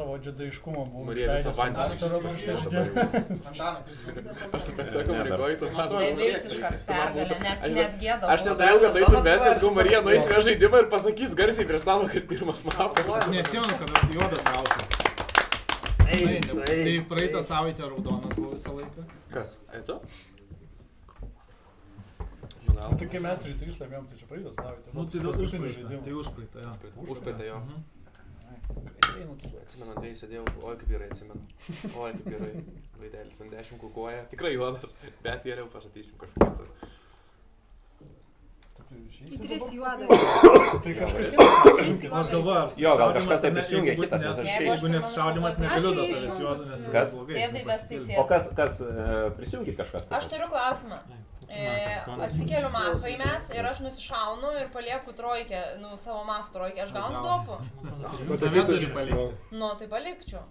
savo džedaiškumą buvo. Marija visą vandenį Antanai prisijungė. Aš su tokia komunikuoju, tu man. Beviltiška pergalė, net gėda. Aš neturėjau, kad eitum ves, nes gal Marija nueis vėl žaidimą ir pasakys garsiai prie stalo, kad pirmas mapas. Neatsimenu, kad juodą traukė. Tai praeitą savaitę raudonas buvo visą laiką. Kas? Eito? Tai kai mes 3-3 laimėjom, tai čia praeitas savaitę. Nu, tai užpraeitą, jo. Užpraeitą, jo. Atsimenu, tai sėdėjau, oi kaip gerai atsimenu. Oi kaip gerai. Vaidelis ant 10 kukuoja. Tikrai juodas, bet geriau pasakysim kažką. Į 3 juodą. Tai kažkas... Aš galvoju, Jo, gal kažkas taip prisijungia, kitas, nes aš Jeigu nesšaudimas, negaliu dėl tavęs juodo, nes Kas? Sėdai, ves tai O sėdai. kas prisijungit kažkas? Aš turiu klausimą. Atsikeliu mafai mes ir aš nusišaunu ir palieku trojkę, savo mafų trojkę. Aš gaunu dopų? Save turi palikti. Nu, tai palikčiau.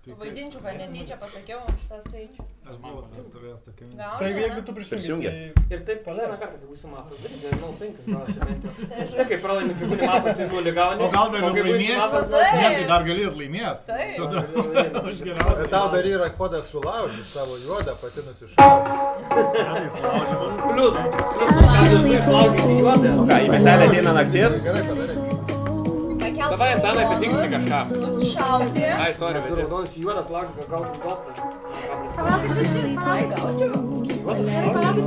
Vaidinčiau, kad netyčia pasakiau tą skaičių. Aš buvau tavęs tokia mintis. Tai jeigu tu prisijungi, tai... Ir taip, vieną kartą, kai būsi mapas, daryti, 0-5 gal šiandien. Aš tai, kai pralaimi, kai būni mapas, tai 0 gauni. O gal dar laimėsi? Ne, tai dar gali ir laimėti. Taip. Aš geriausiai. Tau dar yra kodas sulaužyti savo juodą, pati nusišauti. Tai sulaužimas. Plius, laužyti juodą. O ką, į miestelį ateina naktis? Gerai padarė. Davai, Antanai, patinkai kažką. Nusišauti. Ai, sorry, bet raudonas juodas laužyti, kad gautum dopą. Palaukit, kažkaip, palaukit. Gerai, palaukit.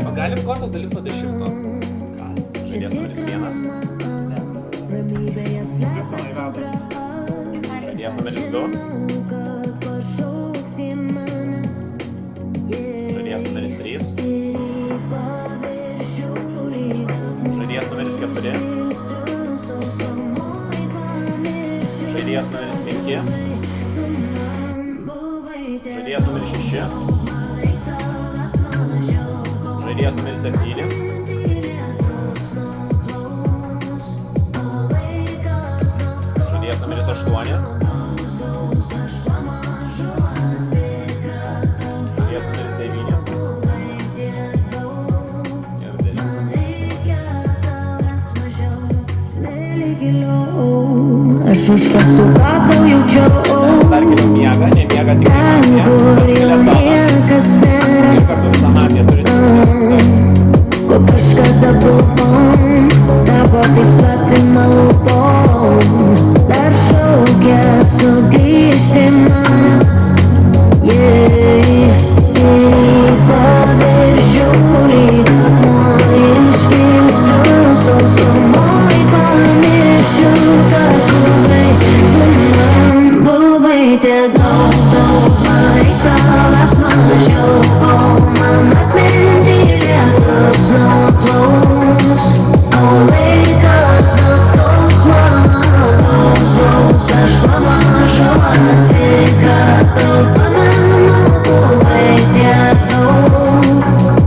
O galim kortas dalyt po 10? Žaidėjas numeris 1. Žaidėjas numeris 2. Žaidėjas numeris 3. Žaidėjas numeris 4. Žaidėjas numeris 5. Žaidėjas numeris 6. Žaidėjas numeris 7. Žaidėjas numeris 8. Žaidėjas numeris 9. Aš už kasų gal jaučiau Dar geriau miega, nemiega tik ten, kur jau niekas neras Ko kažkada buvom Tavo taip svetima lūpom Dar šaukia sugrįžti mane Ir į paviršių lyg akmuo iškilsiu sausumoj pamiršiu kas buvai Tu man buvai tiek daug man tavęs mažiau Kol man atminty lietus nuplaus O laikas nuskausmo klausaus Aš pamažu atsikratau Pamenu buvai tiek daug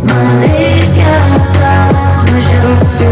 Man reikia tavęs mažiau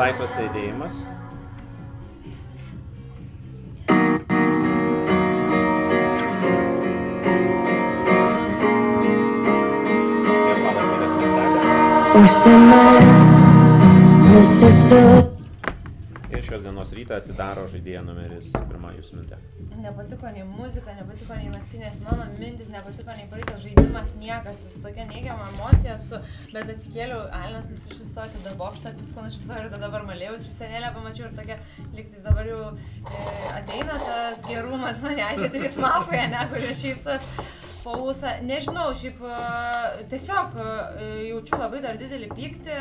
Laisvas sėdėjimas. Užsimerk, nusisuk Ir šios dienos rytą atidaro žaidėja numeris 1 jūsų mintė. Nepatiko nei muzika, nepatiko nei naktinės mano mintis, nepatiko nei praeitas žaidimas, niekas, su tokia neigiama emocija, bet atsikėliau, Alinas išviso tada bokštą, atsiskonu išviso ir tada dabar malėjus, švisenėlę pamačiau ir tokia, lygtais dabar jau ateina tas gerumas mane, aš 3 mafoje, ne, kurie šypsas. Po ūsą, nežinau, šiaip tiesiog jaučiu labai dar didelį pyktį,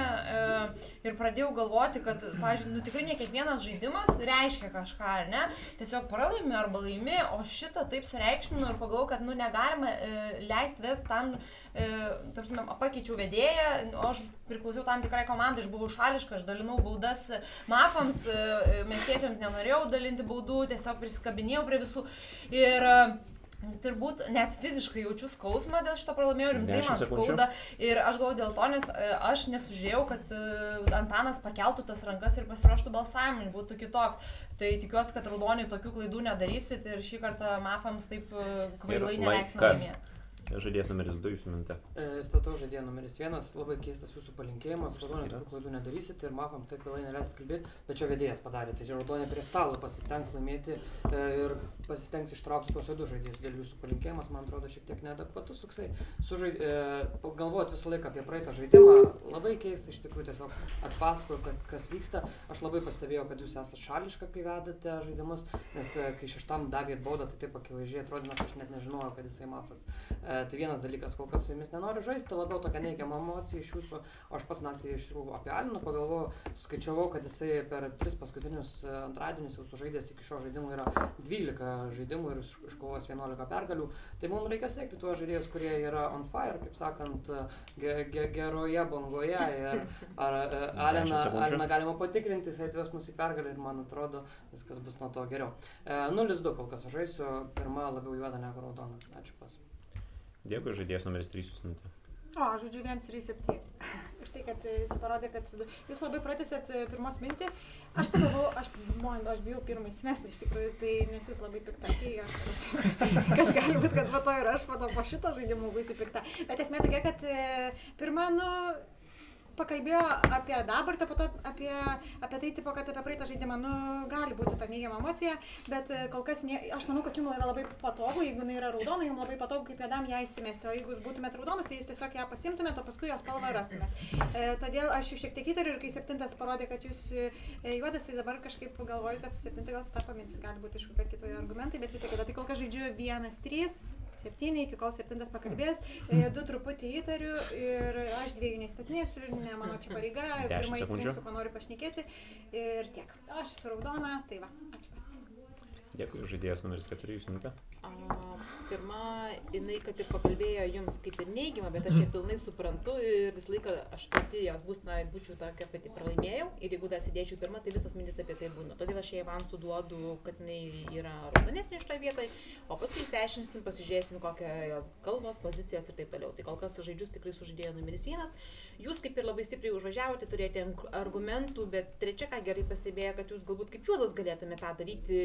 Ir pradėjau galvoti, kad, pavyzdžiui, tikrai ne kiekvienas žaidimas reiškia kažką, ar ne? Tiesiog pralaimi arba laimi, o šitą taip sureikšminu ir pagalvojau, kad, negalima leisti vesti tam, tarsi, pakeičiau vedėją, o aš priklausiau tam tikrai komandai, aš buvau šališka, aš dalinau baudas mafams, miestiečiams nenorėjau dalinti baudų, tiesiog prisikabinėjau prie visų. Ir turbūt net fiziškai jaučiu skausmą dėl šito pralaimėjau, rimtai man skauda. Ir aš galvoju dėl to, nes aš nesužiūrėjau, kad Antanas pakeltų tas rankas ir pasiruoštų balsavimui, būtų kitoks. Tai tikiuosi, kad raudoniai tokių klaidų nedarysit ir šį kartą mafams taip kvailai neleisime laimėti. Žaidėjas numeris 2 jūsų minte. Statau žaidėją numeris 1, labai keistas jūsų palinkėjimas, raudonė tokių klaidų nedarysit ir mafam taip vėlai neleisit kalbėti, bet čia vedėjas padarė, tai raudonė prie stalo pasistengs laimėti ir pasistengs ištraukti tuos 2 žaidėjus, dėl jūsų palinkėjimas, man atrodo, šiek tiek neadekvatus toksai, galvojat visą laiką apie praeitą žaidimą, labai keista, iš tikrųjų tiesiog atpasakoju, kas vyksta, aš labai pastebėjau, kad jūs esate šališka, kai vedate žaidimus, nes kai 6 davėt baudą, tai taip akivaizdžiai atrodė, nes aš net nežinojau, kad jisai mafas. Tai vienas dalykas, kol kas su jumis nenoriu žaisti, labiau tokia neigiama emocija iš jūsų, o aš pas naktį iš tikrųjų apie Aliną pagalvojau, skaičiavau, kad jisai per 3 paskutinius antradienius jau sužaidęs iki šio žaidimų yra 12 žaidimų ir iškovos 11 pergalių, tai mums reikia sekti tuos žaidėjus, kurie yra on fire, kaip sakant, geroje bangoje ir ar Aliną galima patikrinti, jisai atves mus į pergalę ir man atrodo, viskas bus nuo to geriau. 0-2 kol kas žaisiu, pirma labiau juoda negu raudona. Ačiū pas. Dėkui, žaidėjas numeris 3 jūsų minte. Žodžiu 1-3-7. Iš tai, kad jis parodė, kad jūs labai pratęsėt pirmos mintį. Aš pagalvojau, aš bijau pirmąjį semestą iš tikrųjų, tai nes jūs labai pikta. Kad gali būti, kad po to ir aš po šito žaidimo būsiu pikta. Bet esmė tokia, kad pirma, pakalbėjo apie dabartį, po to apie tai, tipo, kad apie praeitą žaidimą, gali būti ta neigiama emocija, bet kol kas, aš manau, kad jums yra labai patogu, jeigu jinai yra raudona, jums labai patogu kaip juodam ją įsimesti, o jeigu jūs būtumėt raudonas, tai jūs tiesiog ją pasimtumėt, o paskui jos spalvą rastumėt. Todėl aš jūs šiek tiek įtariu ir kai 7 parodė, kad jūs juodas, tai dabar kažkaip galvoju, kad su 7 gal sutapo mintis, gali būti iš kokie kitoje argumentai, bet vis tiek, tai kol kas žaidžiu 1-3. 7, iki kol 7 pakalbės, 2 truputį įtariu ir aš 2 neįstatinėsiu, ne mano čia pareiga, pirmai įsirinksiu, ko noriu pašnekėti ir tiek. Aš esu raudona, tai va, ačiū pats. Dėkui, žaidėjas numeris 4 jūsų minte. Pirma, jinai, kad ir pakalbėjo jums kaip ir neigiamą, bet aš čia pilnai suprantu ir visą laiką aš pati jos būčiau tokia pati pralaimėjau ir jeigu dar sėdėčiau pirmą, tai visas mintis apie tai būna. Todėl aš jai avansų duodu, kad jinai yra raudonesnė iš to vietoj, o paskui išsiaiškinsim, pasižiūrėsim, kokia jos kalbos, pozicijos ir taip toliau. Tai kol kas žaidžius tikrai su žaidėjo numeris 1. Jūs kaip ir labai stipriai užvažiavote, turėjote argumentų, bet trečia, ką gerai pastebėjo, kad jūs galbūt kaip juodas galėtumėte tą daryti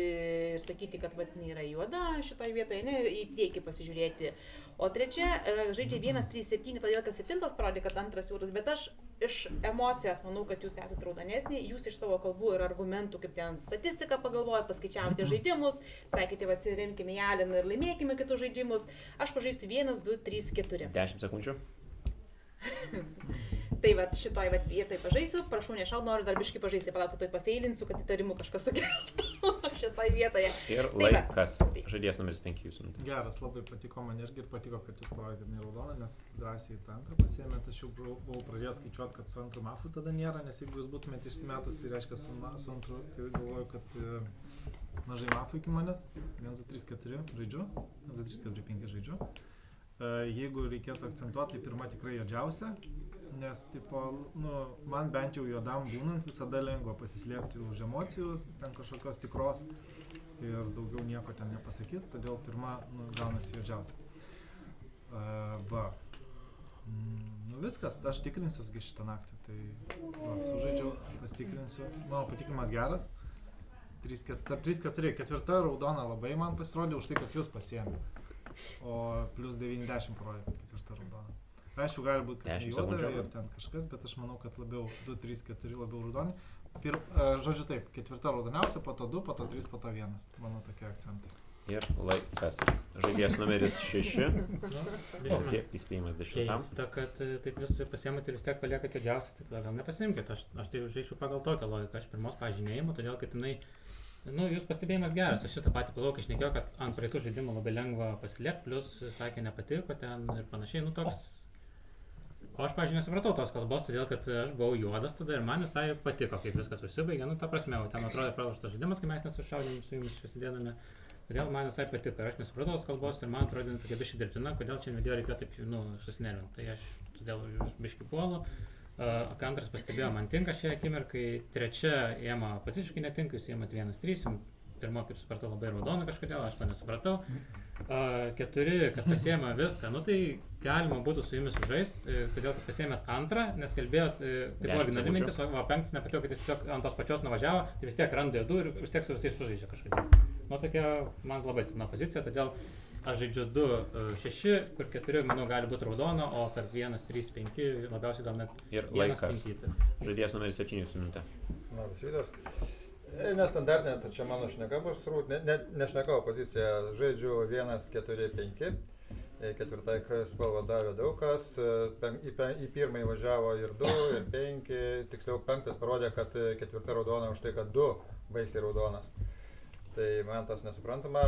ir sakyti, kad jinai yra juoda šitoje vietoje, ne į priekį pasižiūrėti. O trečia, žaidžia 1-3-7, todėl kad 7 parodė, kad 2 juodas, bet aš iš emocijos manau, kad jūs esate raudonesni, jūs iš savo kalbų ir argumentų, kaip ten statistiką pagalvojate, paskaičiavote žaidimus, sakėte, atsiremkime į Aliną ir laimėkime kitus žaidimus. Aš pažaisiu 1-2-3-4. 10 sekundžių. Tai šitoj vietoj pažaisiu, prašau nešau, noriu dar biškai pažaisti, palauk, kad toj pafeilinsiu, kad įtarimų kažkas sukeltų šitoj vietoje. Ir laikas, žaidėjas numeris 5 jūsų minte. Geras, labai patiko man irgi ir patiko, kad jūs parodėte, kad neraudona, nes drąsiai tą 2 pasiėmėte, aš jau buvau pradėjęs skaičiuoti, kad su 2 mafu tada nėra, nes jeigu jūs būtumėte išsimetas, tai reiškia su 2, tai galvoju, kad mažai mafu iki manęs, 1-2-3-4 žaidžiu, 1-2-3-4-5 žaidžiu. Jeigu reikėtų akcentuoti, tai pirma tikrai juodžiausia, nes tipo, man bent jau juodam būnant visada lengva pasislėpti už emocijų, ten kažkokios tikros ir daugiau nieko ten nepasakyti, todėl pirma gaunasi juodžiausia. Viskas, aš tikrinsiu šitą naktį, tai sužaidžiau, pasitikrinsiu, mano patikimas geras, 3-4, 4 raudona labai man pasirodė už tai, kad jūs pasiėmė. O plus 90 parodė, kad 4 raudona. Aišku, gali būti, kad juoda ir ten kažkas, bet aš manau, kad labiau 2-3-4 labiau raudoni. Žodžiu taip, 4 raudoniausia, po to 2, po to 3, po to 1. Mano tokie akcentai. Ir laikas. Žaidėjas numeris 6. O kiek įspėjimas 10? Keista, kad taip vis pasiėmate ir vis tiek paliekate didžiausią, tai gal nepasimkite. Aš tai žaidžiu pagal tokią logiką. Aš pirmos pažinėjimo, todėl kad jinai jūs pastebėjimas geras, aš šitą patį pagalvojau, kai šnekėjau, kad ant praeitų žaidimų labai lengva pasilėpti, plus sakė nepatiko ten ir panašiai, toks. O aš, pavyzdžiui, nesupratau tos kalbos, todėl kad aš buvau juodas tada ir man visai patiko, kaip viskas užsibaigė. Nu, ta prasme, ten atrodė pralaštas žaidimas, kai mes nesušaudėm su jumis prasidėdami. Todėl man visai patiko ir aš nesupratau tos kalbos ir man atrodė tokia biški dirbtina, kodėl čia video reikėjo taip, susinervinti. Tai aš todėl biški puolu. Antras pastebėjo, man tinka šią akimirkai. Trečia ėma pasiškai netinka, jūs ėmat 1-3. Pirmo, kaip supratau, labai raudona kažkodėl, aš to nesupratau. 4, kad pasiėmė viską, nu tai galima būtų su jumis žaisti, kodėl kad pasiėmėt antrą, nes kalbėjot, tai buvo originali mintis, o 5 nepatiko, kad jis tiesiog ant tos pačios nuvažiavo, tai vis tiek randa jėdų ir vis tiek su visais sužaidžia kažkodėl. Nu tokia man labai silpna pozicija, todėl aš žaidžiu 2-6, kur 4, manau, gali būti raudona, o tarp 1-3-5 labiausiai gal net 1-5. Žaidėjas numeris 7 minutė. Labas rytas. Nestandartinė, tai čia mano šneka bus turbūt, nešnekau poziciją, žaidžiu 1-4-5, ketvirtai spalvą davė daug kas, į pirmąjį važiavo ir 2, ir 5, tiksliau 5 parodė, kad ketvirta raudona už tai, kad 2 baisiai raudonas. Tai man tas nesuprantama.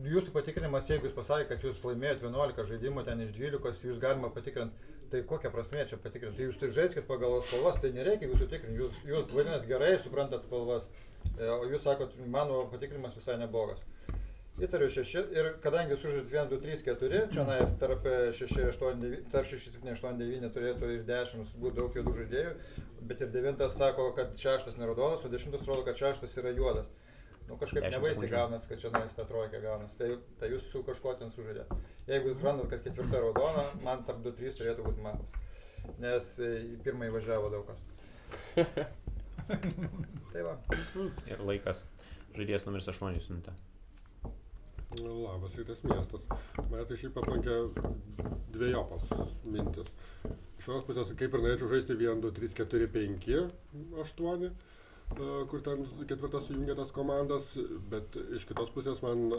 Jūsų patikrinimas, jeigu jūs pasakė, kad jūs laimėjot 11 žaidimų ten iš 12, jūs galima patikrinti, tai kokią prasmę čia patikrinti? Tai jūs tai žaiskit pagal spalvas, tai nereikia jūsų tikrinti, jūs vadinasi gerai suprantat spalvas, o jūs sakot, mano patikrinimas visai neblogas. Įtariu 6 ir kadangi sužaidėt 1, 2, 3, 4, čia tarp 6, 7, 8, 9 turėtų ir 10 būti daug juodų žaidėjų, bet ir 9 sako, kad 6 neraudonas, o 10 rodo, kad 6 yra juodas. Nu kažkaip nebaisiai gaunas, kad čia nuės ta trojkė gaunas, tai jūs su kažkuo ten sužaidėt. Jeigu jūs randat, kad 4 raudona, man tarp 2-3 turėtų būti matas, nes į pirmąjį važiavo daug kas. Tai va. Ir laikas. Žaidėjas numeris 8 minutė. Labas rytas miestas. Mane tai šiaip aplankė dviejopas mintis. Iš vienos pusės, kaip ir norėčiau žaisti 1, 2, 3, 4, 5, 8, kur ten ketvirtas sujungia tas komandas, bet iš kitos pusės man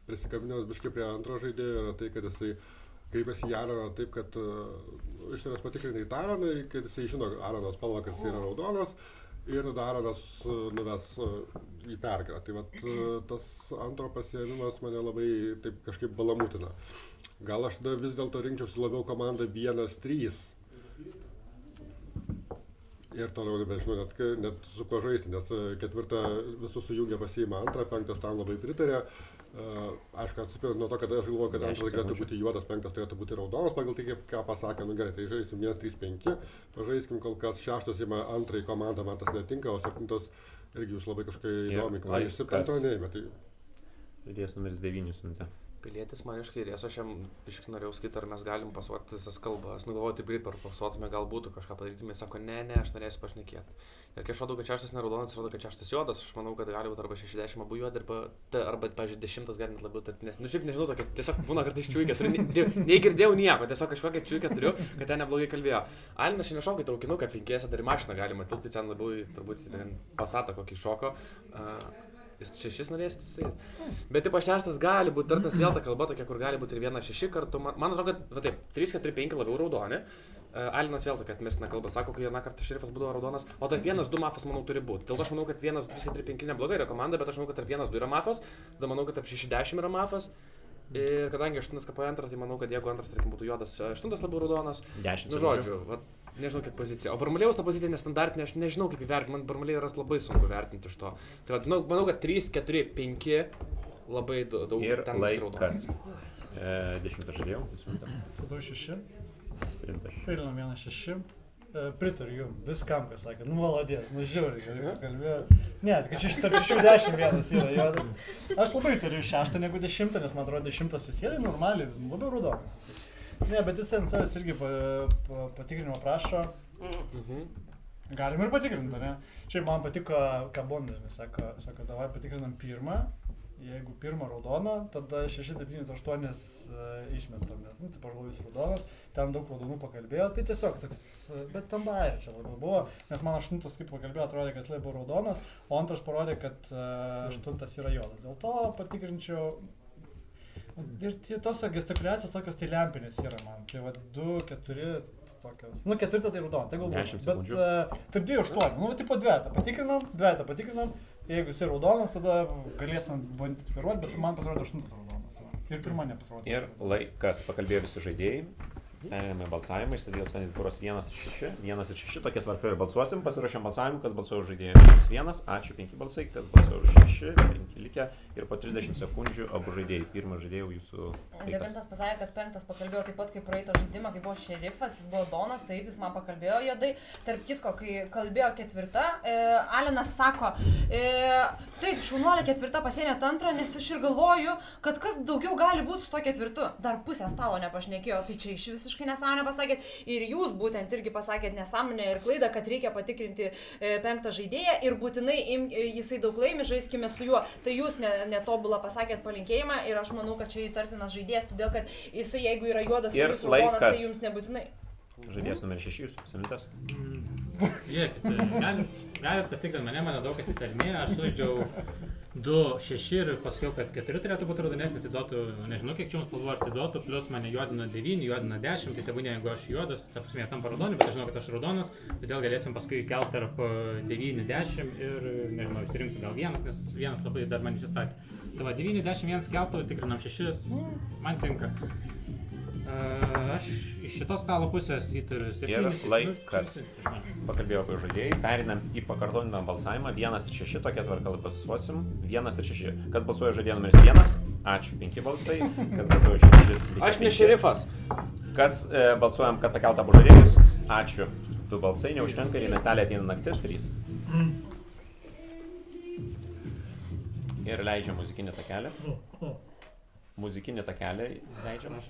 prisikabinęs biškai prie antro žaidėjo yra tai, kad jisai kreipiasi į Aroną taip, kad iš savęs patikrinai į Aroną, kad jisai žino Aronos spalvą, kad jisai yra raudonas ir tada Aronas nuves į pergalę. Tai vat tas antro pasiėmimas mane labai taip kažkaip balamutina. Gal aš tada vis dėlto rinkčiausi labiau komandą 1-3. Ir toliau nebežinau net su kuo žaisti, nes ketvirtą visus sujungia pasiima antrą, 5 tam labai pritarė. Aišku, atsipirant nuo to, kad aš galvoju, kad antras galėtų būti juodas, 5 turėtų būti raudonas, pagal tai, ką pasakė, nu gerai, tai žaisim 1-3-5, pažaiskim kol kas 6 ima antrąjį komandą, man tas netinka, o 7 irgi jūs labai kažkai įdomi, kad jūs 7 neėmė. Žaidėjas numeris 9 minutė. Pilietis man iš kairės, aš jam biškai norėjau skaityti, ar mes galim pasuoti visas kalbas. Nu galvoju, taip greit pasuotume, gal būtų kažką padaryti, mes sako, ne, aš norėsiu pašnekėti. Ir kai aš rodau, kad 6 neraudonas, rodo, kad 6 juodas, aš manau, kad gali būti arba 60 abu juodi, arba, pavyzdžiui, 10 gali net labiau tarp, nes, nu šiaip nežinau, tokia, tiesiog būna kartais čiūikė turiu, negirdėjau nieko, tiesiog kažkokią čiūikė turiu, kad ten neblogai kalbėjo. Alinas šiandien šoka į traukinuką, 5 dar į mašiną galima tilpti, ten labiau turbūt ten pasatą kokį šoko. Jis 6 norės, bet taip 6 gali būti tartas vėl ta kalba tokia, kur gali būti ir 1-6 kartu. Man atrodo, kad va taip, 3-4-5 labiau raudoni. Alinas vėl tokia atmestina kalba sako, kai vieną kartą šerifas būdavo raudonas, o tarp 1-2 mafas, manau, turi būti. Dėl to aš manau, kad 1-3-4-5 neblogai yra komanda, bet aš manau, kad tarp 1-2 yra mafas, tada manau, kad tarp 6-10 yra mafas. Ir kadangi 8 kapoja antrą, tai manau, kad jeigu antras, tarkim, būtų juodas, 8 labiau raudonas. 10. Nu žodžiu, va, nežinau kiek pozicija. O Barmalėjaus ta pozicija nestandartinė, aš nežinau kaip įvertinti, man Barmalėjai yra labai sunku vertinti iš to. Tai va, manau, kad 3-4-5 labai daug ten raudonas. Ir 10 žaidėjų, jūs minutė. Sudau 6. Priimtas. Pailinam 1-6. Pritariu jums, viskam, kas sakė, nu maladės, nu žiauriai, gerai kalbėjo. Ne, kad čia tarp 10 vienas yra juodas. Aš labai turiu 6 negu 10, nes man atrodo 10 jis yra normaliai, labiau raudonas. Ne, bet jis ten savęs irgi patikrinimo prašo. Galim ir patikrinti, ne? Šiaip man patiko, ką Bondas sako, davai patikrinam pirmą. Jeigu pirmą raudoną, tada 6, 7, 8 išmetam, nes, nu, tai pažalojus raudonas, ten daug raudonų pakalbėjo, tai tiesiog toks, bet ten bairė čia labiau buvo, nes man 8 kaip pakalbėjo, atrodė, kad labiau raudonas, o antras parodė, kad 8 yra juodas. Dėl to patikrinčiau, ir tos gestikuliacijos tokios tai lempinės yra man, tai va 2, 4, tokios, nu 4 tai raudona, tai galbūt, bet taip 2, 8, nu tipo 2 patikrinam. Jeigu jis raudonas, tada galėsim bandyti spiruoti, bet man pasirodė 8 raudonas. Ir pirmą nepasirodė. Ir laikas, pakalbėjo visi žaidėjai. Perėmėme balsavimą, stadijos kandidatas biuras 1 ir 6, tokia tvarka ir balsuosim, pasiruošėm balsavimą, kas balsuoja už žaidėją 1, ačiū 5 balsai, kas balsuoja už 6, 5 likę ir po 30 sekundžių abu žaidėjai, pirmas žaidėjų jūsų. Devintas pasakė, kad penktas pakalbėjo taip pat kaip praeitą žaidimą, kai buvo šerifas, jis buvo Donas, taip jis man pakalbėjo juodai. Tarp kitko, kai kalbėjo ketvirta, Alenas sako, taip, šaunuolė ketvirta pasėmė antrą, nes aš ir galvoju, kad kas daugiau gali būti su to ketvirtu. Dar pusę stalo nepašnekėjo, tai čia iš visiškai nesąmonę pasakėt. Ir jūs būtent irgi pasakėt nesąmonę ir klaidą, kad reikia patikrinti penktą žaidėją ir būtinai jisai daug laimi, žaiskime su juo. Tai jūs netobulą pasakėt palinkėjimą ir aš manau, kad čia įtartinas žaidėjas, todėl kad jisai, jeigu yra juodas, o jūs raudonas, tai jums nebūtinai. Žaidėjas numeris 6, jūsų apsimintas. Žiūrėkit, galit patikrinti mane daug kas įtarinėjo, aš sužaidžiau 2, 6 ir pasakiau, kad 4 turėtų būti raudonesnė, tai duotų, nežinau kiek čia jums spalvų aš tai duotų, plus mane juodina 9, juodina 10, tai tebūnė, jeigu aš juodas, ta prasme, tampa raudoni, bet aš žinau, kad aš raudonas, todėl galėsim paskui kelt tarp 9, 10 ir, nežinau, išsirinksiu gal vienas, nes vienas labai dar man išsistatė. Tai va, 9, 10, vienas keltų, tikrinam 6, man tinka. Aš iš šitos stalo pusės įtariu 7. Ir laikas. Pakalbėjau apie žaidėjai, perinam į pakartotinę balsavimą, 1 ir 6, tokia tvarka balsuosim, 1 ir 6. Kas balsuoja žaidėją numeris 1? Ačiū, 5 balsai. Kas balsuoja 6? Aš ne šerifas. Kas balsuojam, kad pakeltą abu žaidėjus? Ačiū. 2 balsai, neužtenka ir į miestelį ateina naktis 3. Ir leidžia muzikinį takelį. Muzikinį takelį leidžiam.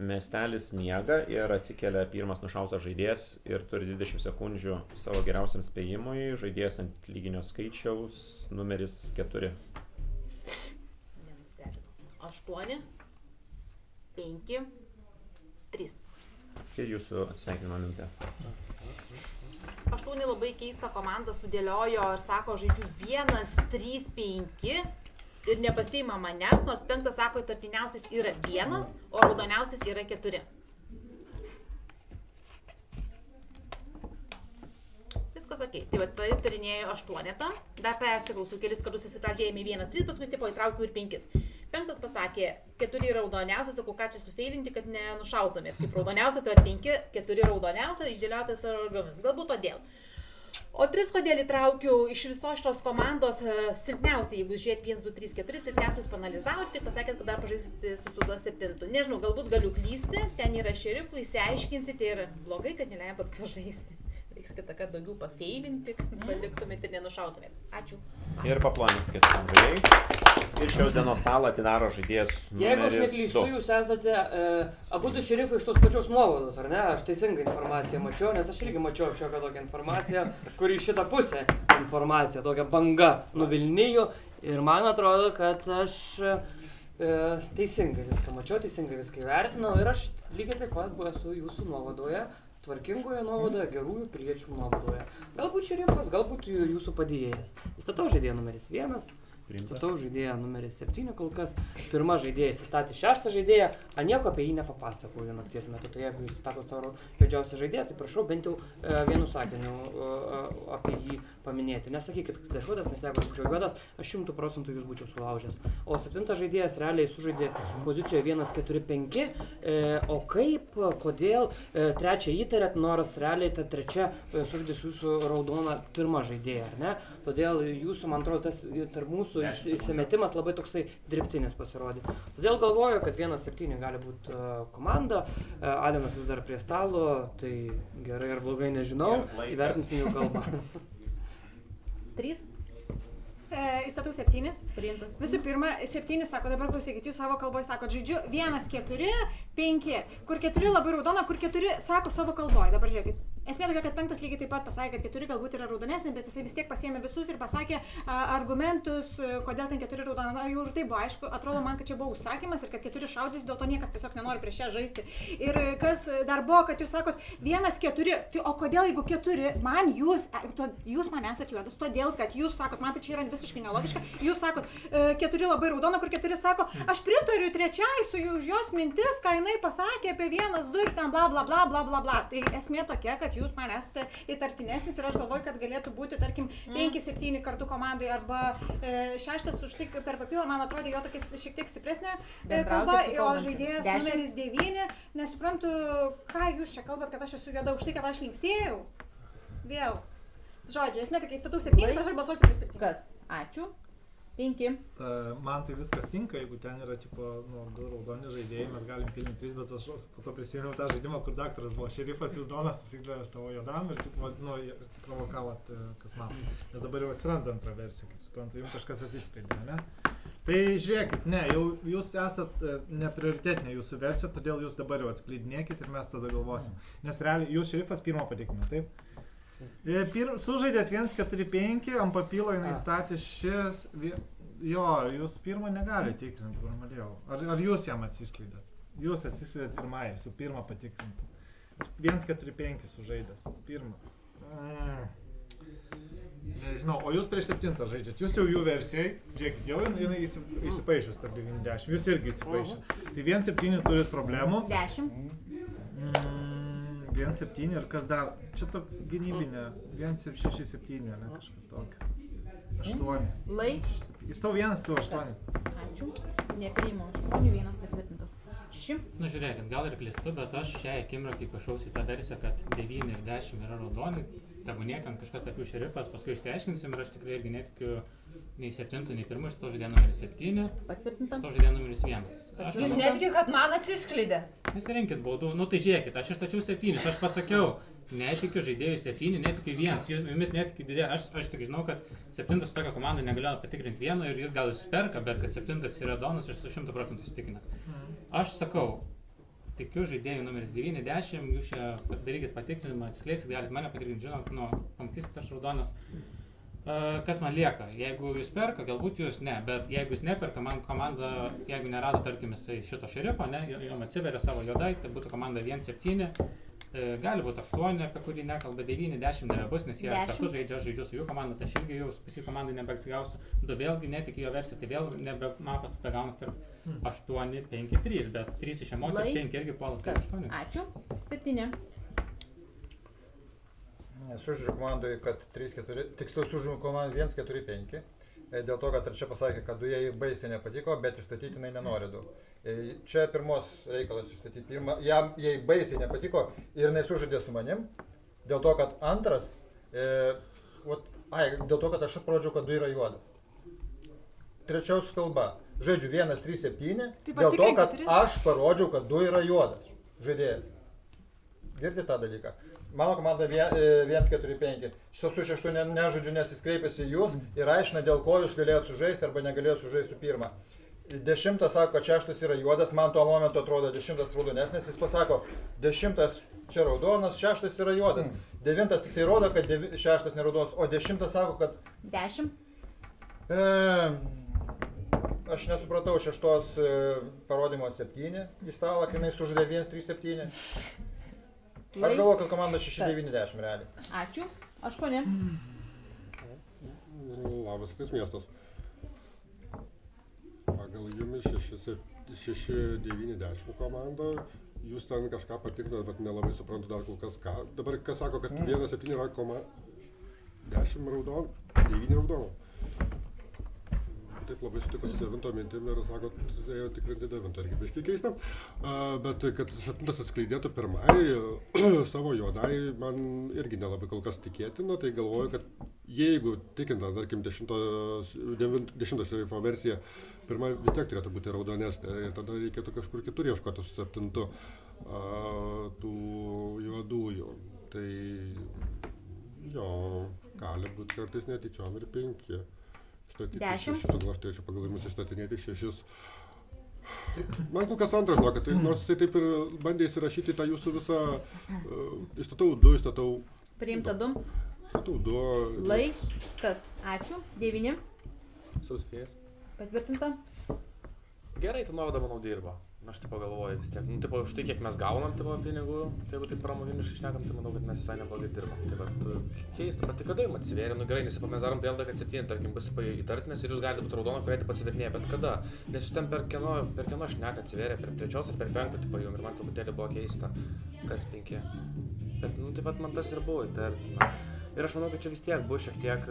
Miestelis miega ir atsikelia pirmas nušautas žaidėjas ir turi 20 sekundžių savo geriausiam spėjimui. Žaidėjas ant lyginio skaičiaus numeris 4. Nenustebino. 8, 5, 3. Ir jūsų atsisveikinimo minutė. 8 labai keistą komandą sudėliojo ir sako, žaidžiu 1, 3, 5. Ir nepasiima manęs, nors 5 sako, įtartiniausias yra 1, o raudoniausias yra 4. Viskas okei. Tai va, įtarinėjo 8, dar persiklausiu kelis kartus, jis pradėjome 1, 3, paskui tipo įtraukiu ir 5. 5 pasakė, 4 raudoniausias, sakau, ką čia sufeilinti, kad nenušautumėt. Kaip raudoniausias, tai 5, 4 raudoniausias, išdėliotas argumentas. Galbūt todėl. O 3 kodėl įtraukiu iš visos šitos komandos silpniausiai, jeigu žiūrėt 1, 2, 3, 4, silpniausius panalizavote ir pasakėt, kad dar pažaisite su tuo 7. Nežinau, galbūt galiu klysti, ten yra šerifų, įsiaiškinsite ir blogai, kad neleidot pažaisti. Reiks kitą kartą daugiau pafeilinti, kad paliktumėt ir nenušautumėt. Ačiū. Ir paplaninkit žaidėjai. Ir šios dienos stalą atidaro žaidėjas numeris 2. Jeigu aš neklystu, jūs esate abudu šerifai iš tos pačios nuovados, ar ne? Aš teisingą informaciją mačiau, nes aš irgi mačiau šiokią tokią informaciją, kuri iš šitą pusę informacija, tokia banga nuvilnijo. Ir man atrodo, kad aš teisingai viską mačiau, teisingai viską įvertinau ir aš lygiai taip pat esu jūsų nuovadoje. Tvarkingoje nuovadoje, gerųjų piliečių nuovadoje. Galbūt šerifas, galbūt jūsų padėjėjas. Įstatau žaidėją numeris 1, Statau žaidėją numeris 7 kol kas. Pirma žaidėja įsistatė 6 žaidėją, a nieko apie jį nepapasakoju nakties metu. Tai jeigu jūs statot savo juodžiausią žaidėją, tai prašau bent jau vienu sakiniu apie jį paminėti. Nesakykit, kad aš juodas, nes jeigu aš būčiau juodas, aš 100% jūs būčiau sulaužęs. O 7 žaidėjas realiai sužaidė pozicijoje 1-4-5. O kaip, kodėl trečią įtarėt, nors realiai ta trečia sužaidė su jūsų raudona pirma žaidėja, ar ne? Todėl jūsų, man atrodo, tas tarp mūsų įsimetimas labai toksai dirbtinis pasirodė. Todėl galvoju, kad 1-7 gali būti komanda. Adenas vis dar prie stalo, tai gerai ar blogai nežinau. Įvertinsim jų kalbą. 3. Įstatau 7. Priimtas. Visų pirma, 7 sako, dabar klausykit, jūs savo kalboje sakot, žaidžiu 1-4-5, kur 4 labai raudona, kur 4 sako savo kalboje. Dabar žiūrėkit. Esmė tokia, kad 5 lygiai taip pat pasakė, kad 4 galbūt yra raudonesnė, bet jisai vis tiek pasiėmė visus ir pasakė argumentus, kodėl ten 4 raudona. Na, jau ir tai buvo aišku, atrodo man, kad čia buvo užsakymas ir kad 4 šaudys, dėl to niekas tiesiog nenori prieš ją žaisti. Ir kas dar buvo, kad jūs sakot 1-4, o kodėl jeigu 4, man jūs man esat juodas, todėl kad jūs sakot, man tai čia yra visiškai nelogiška, jūs sakot 4 labai raudona, kur 4 sako, aš pritariu trečiai su jos mintis, ką jinai pasakė apie 1-2 ir ten bla bla bla bla bla bla. Tai esmė tokia, kad jūs man esate įtartinesnis ir aš galvoju, kad galėtų būti, tarkim, 5-7 kartų komandai arba 6 už tai per papilą, man atrodė jo tokia šiek tiek stipresnė kalba, o žaidėjas numeris 9, nesuprantu, ką jūs čia kalbat, kad aš esu juoda už tai, kad aš linksėjau. Vėl. Žodžiu, esmė tokia, įstatau 7, aš balsuosiu prie 7. Kas? Ačiū. 5. Man tai viskas tinka, jeigu ten yra tipo, 2 raudoni žaidėjai, mes galim pilnti 3, bet aš po to prisiminiau tą žaidimą, kur daktaras buvo šerifas, jūs Donas įsigalėjo savo juodam ir tipo, provokavot, kas man. Nes dabar jau atsiranda antra versija, kaip suprantu, jums kažkas atsiskleidė, ne? Tai žiūrėkit, ne, jau jūs esat neprioritetinė jūsų versija, todėl jūs dabar jau atskleidinėkit ir mes tada galvosim. Nes realiai jūs šerifas pirmą patikime, taip? Sužaidėt 1-4-5, ant papilo jinai statė šis, jo, jūs pirmą negali tikrinti normaliau. Ar jūs jam atsiskleidėt? Jūs atsiskleidėt pirmai, su pirmą patikrinti. 1-4-5 sužaidęs, pirmą. Nežinau, o jūs prieš 7 žaidžiat, jūs jau jų versijai, žiūrėkit, jau jinai įsipaišus tarp 9-10, jūs irgi įsipaišė. Tai 1-7 turit problemų. 10. 1-7 ir kas dar, čia toks gynybinė, 1-6-7, ne kažkas tokio. 8. Lai. Jis tau 1-8. Ačiū. Nepriimu 8, 1 patvirtintas. 6. Nu žiūrėkit, gal ir klystu, bet aš šią akimirką pašausiu tą versiją, kad 9 ir 10 yra raudoni. Tebūnie ten kažkas tarp jų šerifas, paskui išsiaiškinsim ir aš tikrai irgi netikiu nei 7, nei 1, aš to žaidėją numeris 7. Patvirtinta. To žaidėją numeris 1. Jūs netikit, kad man atsiskleidė? Nesirinkit baudų, nu tai žiūrėkit, aš ištačiau 7, aš pasakiau, netikiu žaidėjų 7, netikiu 1, jumis netikiu didė, aš tik žinau, kad 7 su tokia komanda negalėjo patikrinti 1 ir jis gal jūs perka, bet kad 7 yra Donas, aš esu 100% įsitikinęs. Aš sakau, tikiu žaidėjų numeris 9, 10, jūs čia darykit patikrinimą, atskleisit, galite mane patikrinti, žinot, pamatysit, aš raudonas. Kas man lieka? Jeigu jūs perka, galbūt jūs ne, bet jeigu jūs neperka, man komanda, jeigu nerado, tarkim, jisai šito šerifo, ne, jom atsiveria savo juodai, tai būtų komanda 1-7, gali būti 8, apie kurį nekalba, 9, 10 nebebus, nes jie kartu žaidžia, aš žaidžiu su jų komanda, tai aš irgi jau su pasi komandai nebeatsigausiu, du vėlgi netikiu jo versiją, tai vėl mapas tada gaunas tarp 8, 5, 3, bet 3 iš emocijos, 5 irgi puola, tai 8. Ačiū. 7. Sužaidžiu komandai, kad 3-4, tiksliau sužaidžiu komandai 1-4-5, dėl to, kad čia pasakė, kad jai baisiai nepatiko, bet įstatyti jinai nenori du. Čia pirmos reikalas įstatyti pirmą, jai baisiai nepatiko ir jinai sužaidė su manim, dėl to, kad antras, dėl to, kad aš parodžiau, kad 2 yra juodas. Trečiaus kalba, žaidžiu 1-3-7, dėl to, kad aš parodžiau, kad 2 yra juodas žaidėjas. Girdite tą dalyką? Mano komanda 1-4-5. Su 6 nežaidžiu, nes jis kreipėsi jūs ir aiškina, dėl ko jūs galėjot sužaisti arba negalėjot sužaisti su pirmą. 10 sako, kad 6 yra juodas, man tuo momentu atrodo 10 raudonesnis, jis pasako, 10 čia raudonas, 6 yra juodas. 9 tik tai rodo, kad 6 neraudonas, o 10 sako, kad... 10. Aš nesupratau 6 parodymo 7 į stalą, kai jinai sužaidė 1-3-7. Aš galvoju, kad komanda 6-9-10 realiai. Ačiū. 8. Labas, tai miestas. pralaimėjimai 6-9-10 komanda. Jūs ten kažką patikrinot, bet nelabai suprantu dar kol kas ką. Dabar kas sako, kad 1-7 yra 10 raudonų, 9 raudonų. Taip labai sutiko su 9 mintim ir sako, ėjo tikrinti 9, irgi biškiai keista. Bet kad 7 atskleidėtų pirmai savo juodai, man irgi nelabai kol kas tikėtina, tai galvoju, kad jeigu tikintant, tarkim, 10 šerifo versija, pirma vis tiek turėtų būti raudonesnė ir tada reikėtų kažkur kitur ieškoti su 7 tų juodųjų. Tai jo, gali būti kartais netyčiom ir 5. 10. Gal aš turėčiau pagal jumis išstatinėti 6. Man kol kas antras, žinokit, tai nors tai taip ir bandė įsirašyti tą jūsų visą, įstatau 2, įstatau... Priimta 2. Įstatau 2. Laikas. Ačiū. 9. Suspėjęs. Patvirtinta. Gerai, tai nuovada, manau, dirba. Aš taip galvoju vis tiek. Tipo, už tai, kiek mes gaunam pinigų, tai jeigu taip pramoginiškai šnekam, tai manau, kad mes visai neblogai dirbam. Tai vat, keista, bet tai kada jums atsivėrė, nu gerai, nes mes darom prielaidą, kad 7, tarkim, bus įtartinas ir jūs galite būti raudona, kurią taip atsivertinėja, bet kada? Nes jūs ten per kieno šneka atsivėrė, per 3 ar per 5, tipo, jum ir man truputėlį buvo keista, kas 5. Bet, nu, taip pat man tas ir buvo įtartina. Ir aš manau, kad čia vis tiek bus šiek tiek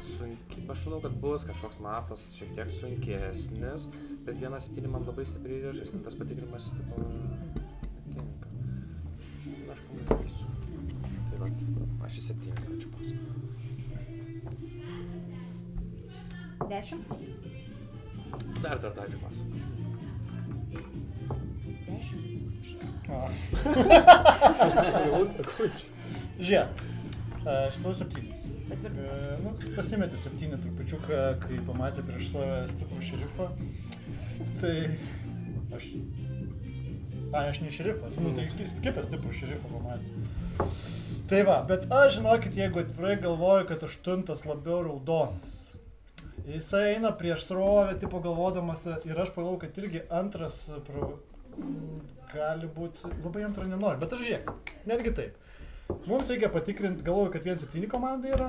sunkiai, aš manau, kad bus kažkoks matas šiek tiek sunkesnis, bet 1-7 man labai stipriai rėžasi, tas patikrinimas tipo netinka. Na, aš pamąstysiu. Tai vat, aš į 7, ačiū pasu. 10. Dar kartą ačiū pasu. 10. Žiūrėk. Šitau 7. Pasimetė 7 trupučiuką, kai pamatė prieš save stiprų šerifą. Tai aš ne šerifas, tai kitas stiprų šerifą pamatė. Tai va, bet aš žinokit, jeigu atvirai galvoju, kad 8 labiau raudonas. Jisai eina prieš srovę, tipo galvodamas, ir aš pagalvoju, kad irgi antras gali būti, labai antro nenori, bet aš žiūrėk, netgi taip. Mums reikia patikrinti, galvoju, kad 1-7 komanda yra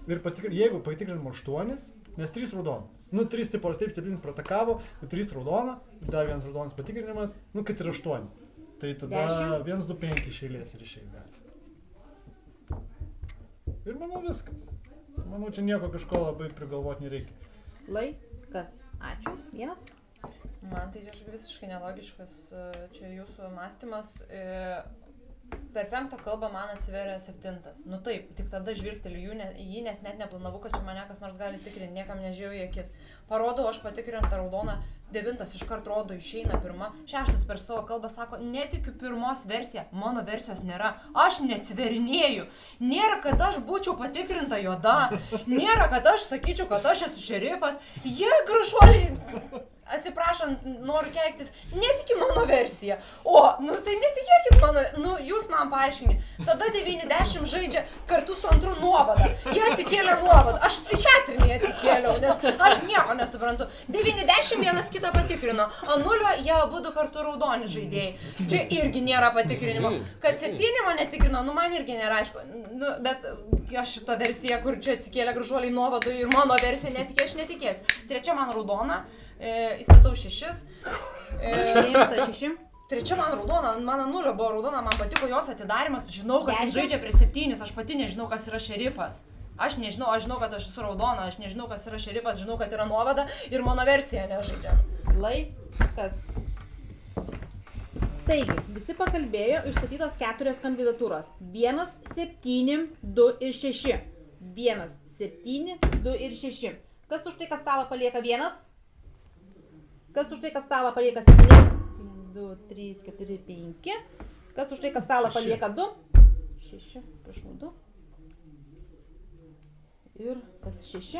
ir jeigu patikrinam 8, nes 3 raudonų. Nu, 3 tipo, taip 7 pratakavo, 3 raudona, dar 1 raudonas patikrinimas, nu, kad ir 8. Tai tada 1-2-5 iš eilės ir iš eilės. Ir manau viskas. Manau, čia nieko kažko labai prigalvoti nereikia. Laikas. Ačiū. 1. Man tai visiškai nelogiškas čia jūsų mąstymas. Per 5 kalbą man atsiveria 7. Nu taip, tik tada žvilgteliu jį, nes net neplanavau, kad čia mane kas nors gali tikrinti, niekam nežiūrėjau į akis. Parodau, aš patikrinu tą raudoną, 9 iškart rodo, išeina 1, 6 per savo kalbą sako, netikiu 1 versiją, mano versijos nėra, aš neatsiverinėju, nėra, kad aš būčiau patikrinta juoda, nėra, kad aš sakyčiau, kad aš esu šerifas, jie gražuoliai. Atsiprašant, noriu keiktis, netiki mano versiją. O, nu tai netikėkit mano, nu jūs man paaiškinkit. Tada 9-10 žaidžia kartu su antru nuovada. Jie atsikėlė nuovadą. Aš psichiatrinį atsikėliau, nes aš nieko nesuprantu. 9-10 vienas kitą patikrino. A 0 jie abudu kartu raudoni žaidėjai. Čia irgi nėra patikrinimo. Kad 7 mane tikrino, nu man irgi nėra aišku. Nu, bet aš šitą versiją, kur čia atsikėlė gražuoliai nuovadų ir mano versiją netikė, aš netikėsiu. 3 man raudona. Įstatau 6. 3 man raudona, mano 0 buvo raudona, man patiko jos atidarimas, žinau, kad jis žaidžia prie 7, aš pati nežinau, kas yra šerifas. Aš žinau, kad aš esu raudona, aš nežinau, kas yra šerifas, žinau, kad yra nuovada ir mano versija nežaidžia. Laikas. Taigi, visi pakalbėjo, išsakytos 4 kandidatūros. 1, 7, 2 ir 6. 1, 7, 2 ir 6. Kas už tai, kad stalą palieka 1? Kas už tai, kad stalą palieka 7? 1, 2, 3, 4, 5. Kas už tai, kad stalą palieka 2? 6, atsiprašau, 2. Ir kas 6?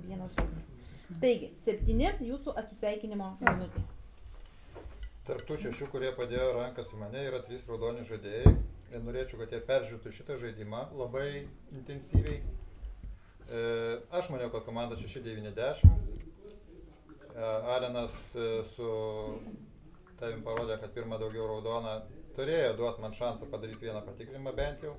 1 balsas. Taigi, 7 jūsų atsisveikinimo minutė. Tarp tų 6, kurie padėjo rankas į mane, yra 3 raudoni žaidėjai. Ir norėčiau, kad jie peržiūrėtų šitą žaidimą labai intensyviai. Aš maniau, kad komanda 6-9-10. Alenas su tavim parodė, kad pirmą daugiau raudoną turėjo duoti man šansą padaryti vieną patikrinimą bent jau.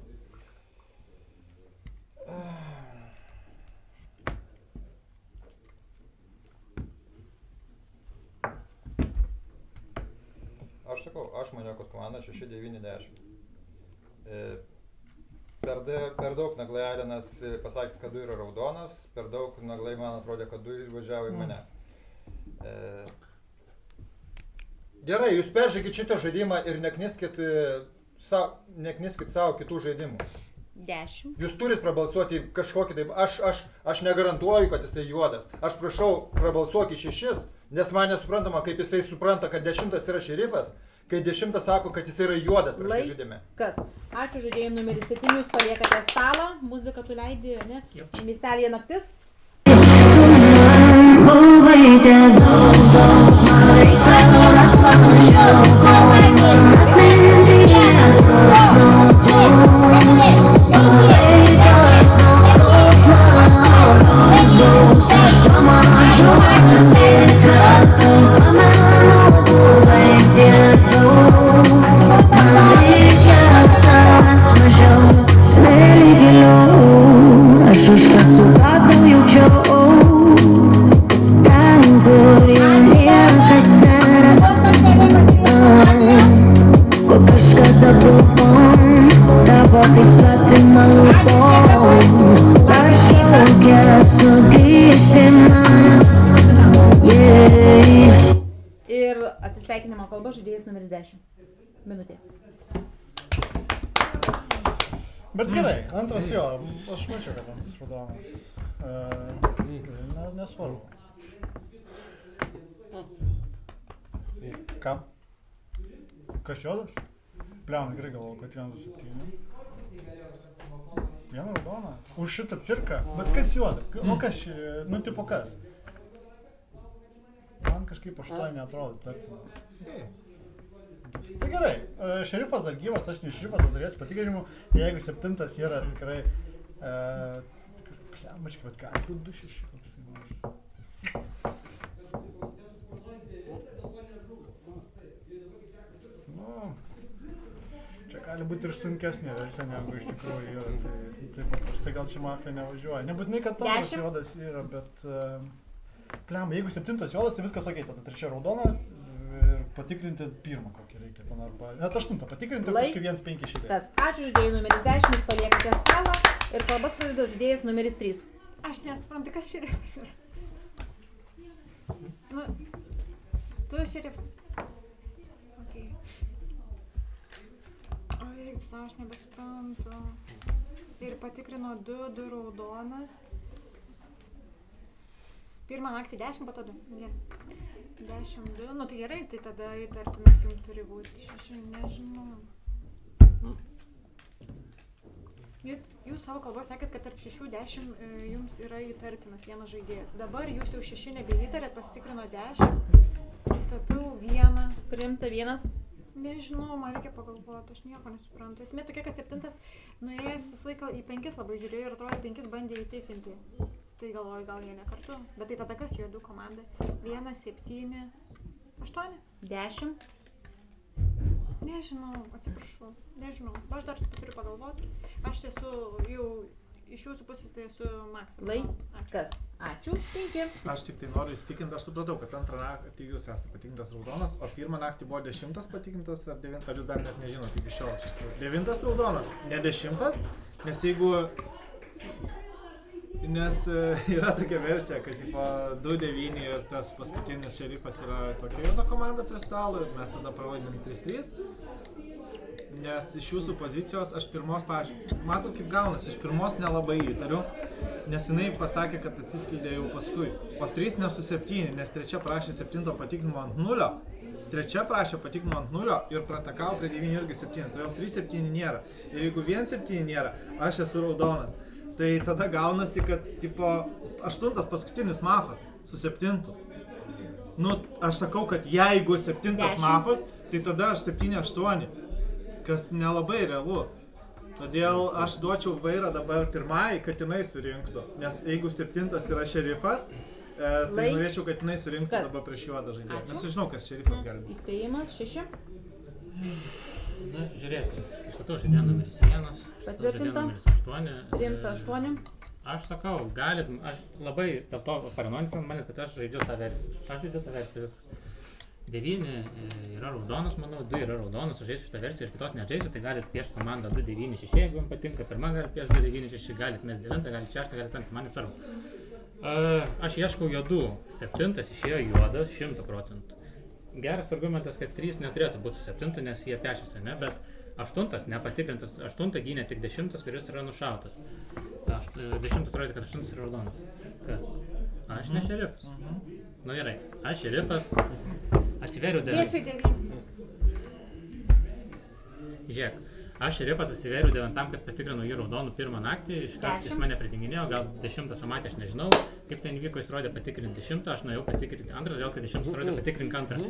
sakau, aš maniau, kad komanda 6-9-10. Per daug naglai Alinas pasakė, kad du yra raudonas, per daug naglai man atrodė, kad du važiavo į mane. Gerai, jūs peržiūrėkit šitą žaidimą ir nekniskit savo kitų žaidimų. 10. Jūs turit prabalsuoti kažkokį taip, aš negarantuoju, kad jisai juodas. Aš prašau, prabalsuok į 6, nes man nesuprantama, kaip jisai supranta, kad 10 yra šerifas, kai 10 sako, kad jisai yra juodas prieš tai žaidime. Kas? Ačiū žaidėjai numeris 7, jūs paliekate stalą, muziką tu leidai, ne? Miestelėje naktis. Aš užkasų gatau jaučiau, ten kur jau niekas neras, ko kažkada buvom, tavo taip svetima lūpom, dar šaukia sugrįžti man, Ir atsisveikinimo kalba žaidėjas numeris 10. Minutė. Bet gerai, antras jo, aš mačiau, kad antras raudonas. Nesvarbu. Kam? Kas juodas? Pliam, gerai galvoju, kad 1-7. Vieną raudoną? Už šitą cirką? Bet kas juoda? Nu kas, nu tipo kas? Man kažkaip 8 neatrodo, tarkim. Tai gerai, šerifas dar gyvas, aš ne šerifas, dar turėsiu patikrinimų, jeigu 7 yra tikrai, pliamačkai, bet gali būt 2-6 koksai. Nu, čia gali būti ir sunkesnė versija, negu iš tikrųjų yra, tai paprastai gal čia mafija nevažiuoja. Nebūtinai, kad tas juodas yra, bet, pliama, jeigu 7 juodas, tai viskas okei, tada 3 raudona. Ir patikrinti pirmą kokį reikia ten arba... Net 8 patikrinti, paskui 1-5 šitą. Kas? Ačiū žaidėjai numeris 10, jūs paliekate stalą ir kalbas pradeda žaidėjas numeris 3. Aš nesuprantu, kas šerifas yra. Nu, tu šerifas. Okay. Oi, aš nebesuprantu. Ir patikrino 2 raudonas. Pirmą naktį 10, po to 2. 10-2, nu tai gerai, tai tada įtartinas jums turi būti 6, nežinau. Jūs savo kalboje sakėt, kad tarp 6-10 jums yra įtartinas vienas žaidėjas. Dabar jūs jau 6 nebeįtarėt, pasitikrino 10, įstatau 1. Priimta 1. Nežinau, man reikia pagalvoti, aš nieko nesuprantu. Esmė tokia, kad 7 nuėjęs visą laiką į 5 labai žiūrėjo ir atrodo 5 bandė įtikinti. Tai galvoju, gal jie ne kartu. Bet tai tada kas juodų komanda? 1, 7, 8? 10? Nežinau, atsiprašau. Nežinau. Aš dar turiu pagalvoti. Aš esu jau iš jūsų pusės, tai esu maksimum. Lai? Kas? Ačiū. 5. Aš tik tai noriu įsitikinti, aš supratau, kad antrą naktį jūs esate patikrintas raudonas, o pirmą naktį buvo 10 patikrintas ar 9, ar jūs dar net nežinote iki šiol. 9 raudonas, ne 10, nes jeigu... Nes yra tokia versija, kad 2-9 ir tas paskutinis šerifas yra tokia juoda komanda prie stalo ir mes tada pralaimėm 3-3. Nes iš jūsų pozicijos aš pirmos, pavyzdžiui, matot kaip gaunasi, iš pirmos nelabai įtariu, nes jinai pasakė, kad atsiskleidė jau paskui. O 3 ne su 7, nes 3 prašė 7 patikrinimo ant 0, 3 prašė patikrinimo ant 0 ir pratakavo prie 9 irgi 7, todėl 3-7 nėra. Ir jeigu 1-7 nėra, aš esu raudonas. Tai tada gaunasi, kad, 8 paskutinis mafas su 7. Nu, aš sakau, kad jeigu 7 mafas, tai tada aš 7-8, kas nelabai realu. Todėl aš duočiau vairą dabar pirmai, kad jinai surinktų. Nes jeigu 7 yra šerifas, tai norėčiau, kad jinai surinktų dabar prieš juodą žaidėją. Nes aš žinau, kas šerifas gali būti. Įspėjimas 6. Na, žiūrėkit, išstatau žaidėją numeris 1, patvirtinta, numeris 8. Priimta 8. Aš sakau, galit, aš labai dėl to paranojinis ant manęs, kad aš žaidžiu tą versiją. Aš žaidžiu tą versiją, viskas. 9 yra raudonas, manau, 2 yra raudonas, aš žaisiu šitą versiją ir kitos nežaisiu, tai galit piešti komandą 2-9-6, jeigu jums patinka, pirmą galit piešti 2-9-6, galit mes 9, galit 6, galit 5, man nesvarbu. Aš ieškau juodų, 7 išėjo juodas 100%. Geras argumentas, kad 3 neturėtų būti su 7, nes jie pešiasi, ne, bet 8 nepatikrintas, 8 gynė tik 10, kuris yra nušautas. 10 rodė, kad 8 yra raudonas. Kas? Aš ne šerifas. Nu gerai, aš šerifas, atsiveriu 9. Dėsiu 9. Žiūrėk, aš šerifas atsiveriu 9, kad patikrinu jį raudonų pirmą naktį, iškart jis mane pridinginėjo, gal 10 pamatė, aš nežinau, kaip ten įvyko, jis rodė patikrinti 10, aš nuėjau patikrinti 2, todėl kad 10 rodė patikrinti 2.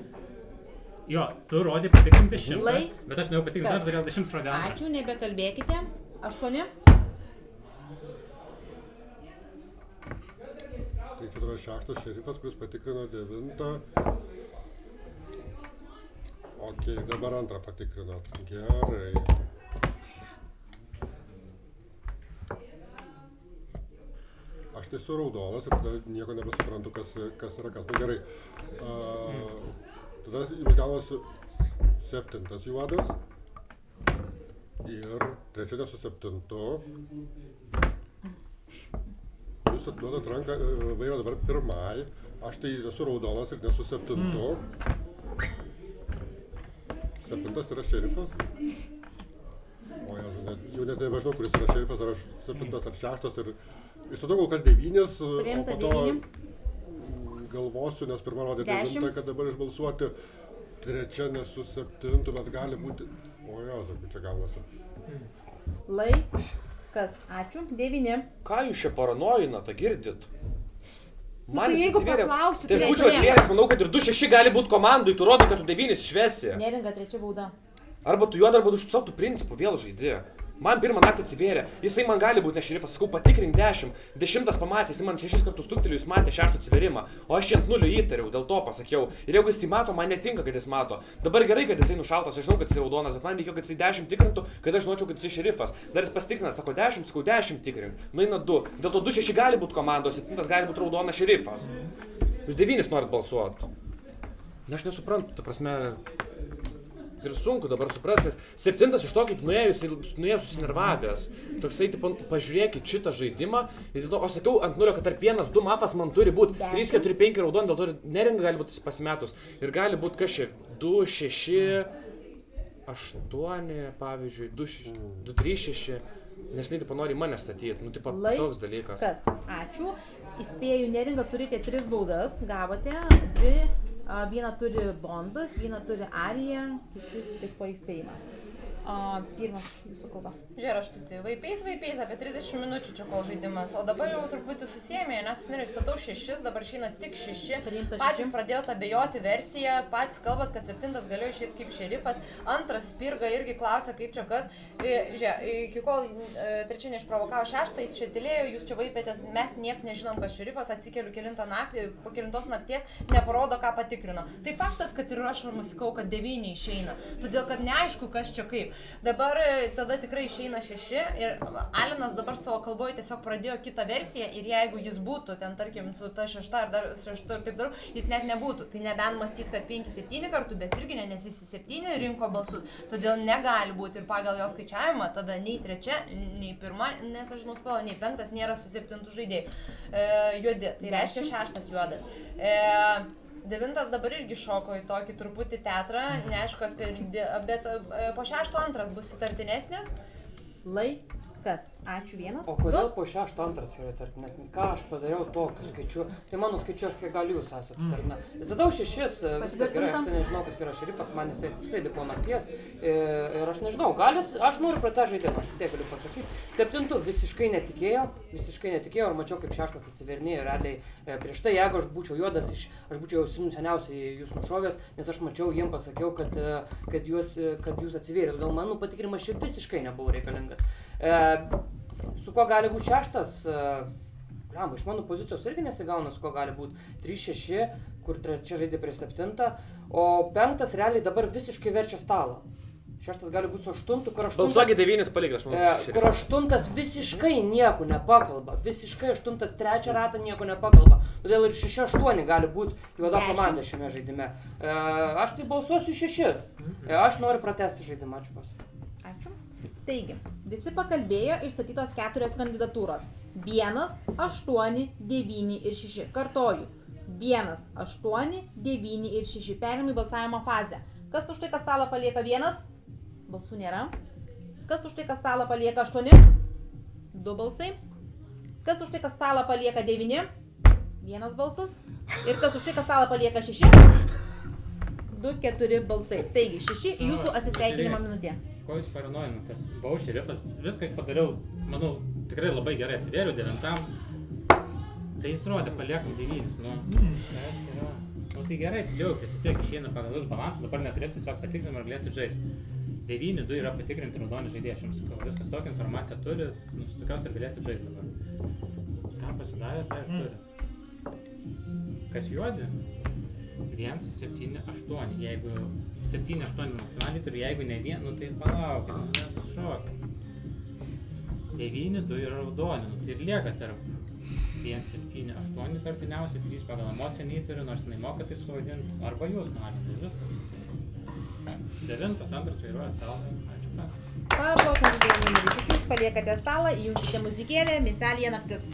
Jo, tu rodė patikrinti 100, bet aš nuėjau patikrinti 2, todėl 10 rodė 2. Ačiū, nebekalbėkite. 8. Tai čia yra 6 šerifas, kuris patikrino 9. Ok, dabar 2 patikrinot. Gerai. Aš tai su raudonas ir tada nieko nebesuprantu, kas yra kas. Nu gerai. Tada jums gaunasi 7 juodas ir 3 nesu 7. Jūs atiduodat ranką vairą dabar pirmai, aš tai esu raudonas ir nesu 7. 7 yra šerifas. O jau net nebežinau, kuris yra šerifas, ar aš 7 ar 6 ir išstodau kol kas 9, o po to galvosiu, nes pirmą rodė 9, kad dabar išbalsuoti, 3 nesu 7, bet gali būti... O Jėzau, kaip čia gaunasi. Laikas, ačiū, 9. Ką jūs čia paranojinat, girdit? Man Tai jeigu atsivėrė. paklausiu, Tai būčiau atvėręs, manau, kad ir 2-6 gali būti komandai, tu rodai, kad tu 9 išvesi. Neringa, 3 bauda. Arba tu juodą, arba tu iš savo principų vėl žaidži. Man pirmą naktį atsivėrė, jisai man gali būti ne šerifas, sakau, patikrink 10, 10 pamatė, jisai man 6 kartus stuktelėjo, jis matė 6 atsivėrimą, o aš ant 0 įtariau, dėl to pasakiau. Ir jeigu jis tai mato, man netinka, kad jis mato. Dabar gerai, kad jisai nušautas, aš žinau, kad jisai raudonas, bet man reikėjo, kad jisai 10 tikrintų, kad aš žinočiau, kad jisai šerifas. Dar jis pasitikrina, sako 10, sakau 10 tikrink, nueina 2. Dėl to 2-6 gali būti komandos, 7 gali būti raudonas šerifas. Jūs 9 norit balsuoti. Ne, aš nesuprantu, ta prasme. Ir sunku dabar suprast, nes 7 iš to, kaip nuėjęs susinervavęs. Toksai, tipo, pažiūrėkit šitą žaidimą. Ir dėl to, aš sakiau ant 0, kad tarp 1-2 mafas man turi būti 3-4-5 raudoni, dėl to ir neringa gali būti pasimetus. Ir gali būti kažkaip 2-6, 8, pavyzdžiui, 2-3-6. Nes jinai, tipo, nori mane statyti. Nu, tipo, toks dalykas. Kas? Ačiū. Įspėju, neringa, turite 3 baudas, gavote 2. Vieną turi Bondas, vieną turi Arija, kiti tik po įspėjimą. Pirmas jūsų kalba. Žiūrėk, aš tai vaipais apie 30 minučių čia kol žaidimas, o dabar jau truputį susėmė, nes susinerėjau, statau 6, dabar išeina tik 6. Patys pradėjot abejoti versiją, patys kalbat, kad 7 galėjo išėti kaip šerifas, 2 Spirga irgi klausia, kaip čia kas. Žiūrėk, iki kol 3 neišprovokavo 6, jis čia tylėjo, jūs čia vaipėtės, mes nieks nežinom, kas šerifas, atsikeliu kelintą naktį, po kelintos nakties neparodo, ką patikrino. Tai faktas, kad ir aš nusikau, kad 9 išeina, todėl kad neaišku, kas čia kaip. Dabar tada tikrai išeina 6 ir Alinas dabar savo kalboje tiesiog pradėjo kitą versiją ir jeigu jis būtų ten, tarkim, su ta 6 ar dar 6 ir taip dar, jis net nebūtų. Tai nebent mąstyti, kad 5-7 kartų, bet irgi ne, nes jis 7 rinko balsus. Todėl negali būti ir pagal jo skaičiavimą, tada nei 3, nei 1, nes aš nuspėjau, nei 5 nėra su 7 žaidėjai juodi. Tai reiškia 6 juodas. 9 dabar irgi šoko į tokį truputį teatrą, neaišku, bet po 6 2 bus įtartinesnis. Laikas. Ačiū 1. O kodėl po 6 2 yra įtartinesnis? Ką aš padariau tokiu skaičiu? Tai mano skaičiu, kiek gal jūs esate įtartina. Vis tada 6, viskas gerai, aš tai nežinau, kas yra šerifas, man jisai atsiskleidė po nakties. Ir aš nežinau, aš noriu pratęsti žaidimą, aš tai galiu pasakyti. 7 visiškai netikėjau ir mačiau, kaip 6 atsivernėjo realiai prieš tai, jeigu aš būčiau juodas, aš būčiau jau seniausiai jūs nušovęs, nes aš mačiau, jiem pasakiau, kad jūs atsivėrėt. Gal mano patikrinimas šiaip visiškai nebuvo reikalingas. Su kuo gali būti 6? Iš mano pozicijos irgi nesigauna, su kuo gali būti 3-6, kur 3 žaidė prie 7, o 5 realiai dabar visiškai verčia stalą. 6 gali būti su 8, kur 8... Balsuokit 9 palikti, aš manau. Kur 8 visiškai nieko nepakalba. Visiškai 8 trečią ratą nieko nepakalba. Todėl ir 6-8 gali būti juoda komanda šiame žaidime. Aš tai balsuosiu 6. Aš noriu pratęsti žaidimą. Ačiū pas. Ačiū. Taigi, visi pakalbėjo, išstatytos 4 kandidatūros. 1, 8, 9 ir 6. Kartoju. 1, 8, 9 ir 6. Perėmė į balsavimo fazę. Kas už tai, kas stalą palieka 1? Balsų nėra. Kas už tai, kas stalą palieka 8? 2 balsai. Kas už tai, kas stalą palieka 9? 1 balsas. Ir kas už tai, kas stalą palieka 6? 2, 4 balsai. Taigi, 6 jūsų atsisveikinimo minutė. Ko jūs paranojimas? Buvau šerifas, viską padariau, manau, tikrai labai gerai atsivėriau 9. Tai jis rodė, paliekam 9. Nu tai gerai, džiaugtis, vis tiek išeina pagal jūs balansą, dabar neturės tiesiog patikrinimą ir galėsit žaisti. 9-2 yra patikrinti raudonį žaidėją, aš jums sakau, viskas tokią informaciją turi, su tokios ir galėsit žaisti dabar. Ką pasidavė, tai ir turi. Kas juodi? 1, 7, 8, jeigu 7, 8 maksimaliai turiu, jeigu ne 1, nu tai palaukit, nesušokit. 9-2 yra raudonį, nu tai ir lieka tarp 1, 7, 8 kartiniausiai, 3 pagal emociją neįturiu, nors jinai moka taip suvadinti, arba jūs norite, tai viskas. 9, 2 vairuoja stalą, ačiū pas. Paplaukom žaidėjų numerį 6, paliekate stalą, įjungkite muzikėlę, miestelėje naktis.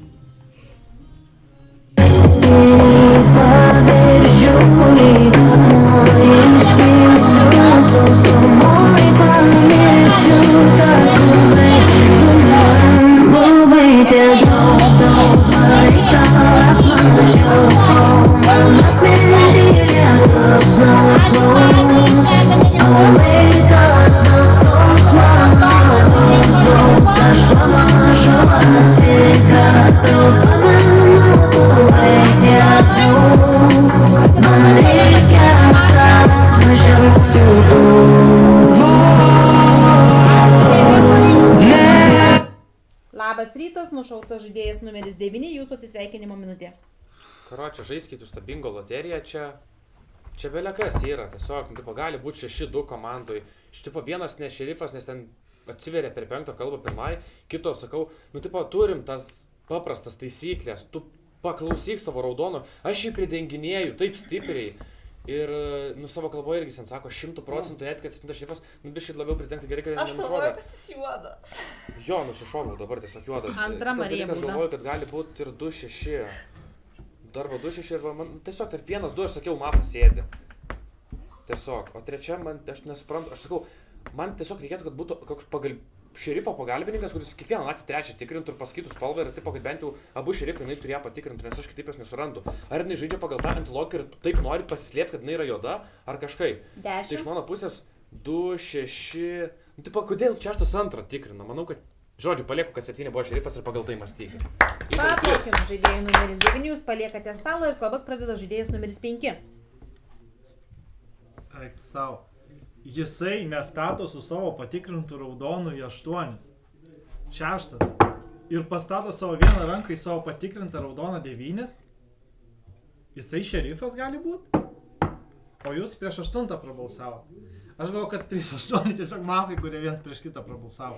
Labas rytas, nušautas žaidėjas numeris 9, jūsų atsisveikinimo minutė. Karočią, žaiskit jūs tą bingo loteriją čia. Čia belekas yra, tiesiog, nu, tipo, gali būti 6-2 komandoj. Iš tipo, vienas ne šerifas, nes ten atsiveria per 5 kalbą pirmai, kito sakau, nu, tipo, turim tas paprastas taisyklės, tu paklausyk savo raudono, aš jį pridenginėju taip stipriai. Ir, nu, savo kalboje irgi sen sako, 100% net, kad 7 šerifas, nu, biškai labiau prisidengti gerai, kad aš galvoju, kad jis juodas. Jo, nusišovau dabar tiesiog juodas. Antra Marija būda. Galvoju, kad gali būti ir 2-6. Darbo 2-6 ir man tiesiog tarp 1-2 aš sakiau, Mafa sėdi. Tiesiog. O trečia, man, aš nesuprantu, aš sakau, man tiesiog reikėtų, kad būtų koks šerifo pagalbininkas, kuris kiekvieną naktį trečią tikrintų ir pasakytų spalvą ir tipo, kad bent jau abu šerifai jinai turėjo patikrinti, nes aš kitaip jos nesurandu. Ar jinai žaidžia pagal tą antilogį ir taip nori pasislėpti, kad jinai yra juoda, ar kažkaip. 10. Tai iš mano pusės 2-6, nu tipo, kodėl 6-2 tikrina, manau, kad žodžiu, palieku, kad 7 buvo šerifas ir pagal tai mąstyti. Paplaukim žaidėjų numeris 9, jūs paliekate stalą ir kalbas pradeda žaidėjas numeris 5. Eik savo. Jisai nestato su savo patikrintų raudonų į 8. 6. Ir pastato savo vieną ranką į savo patikrintą raudoną 9. Jisai šerifas gali būti? O jūs prieš 8 prabalsavo. Aš galvoju, kad 3-8 tiesiog mafai, kurie viens prieš kitą prabalsavo.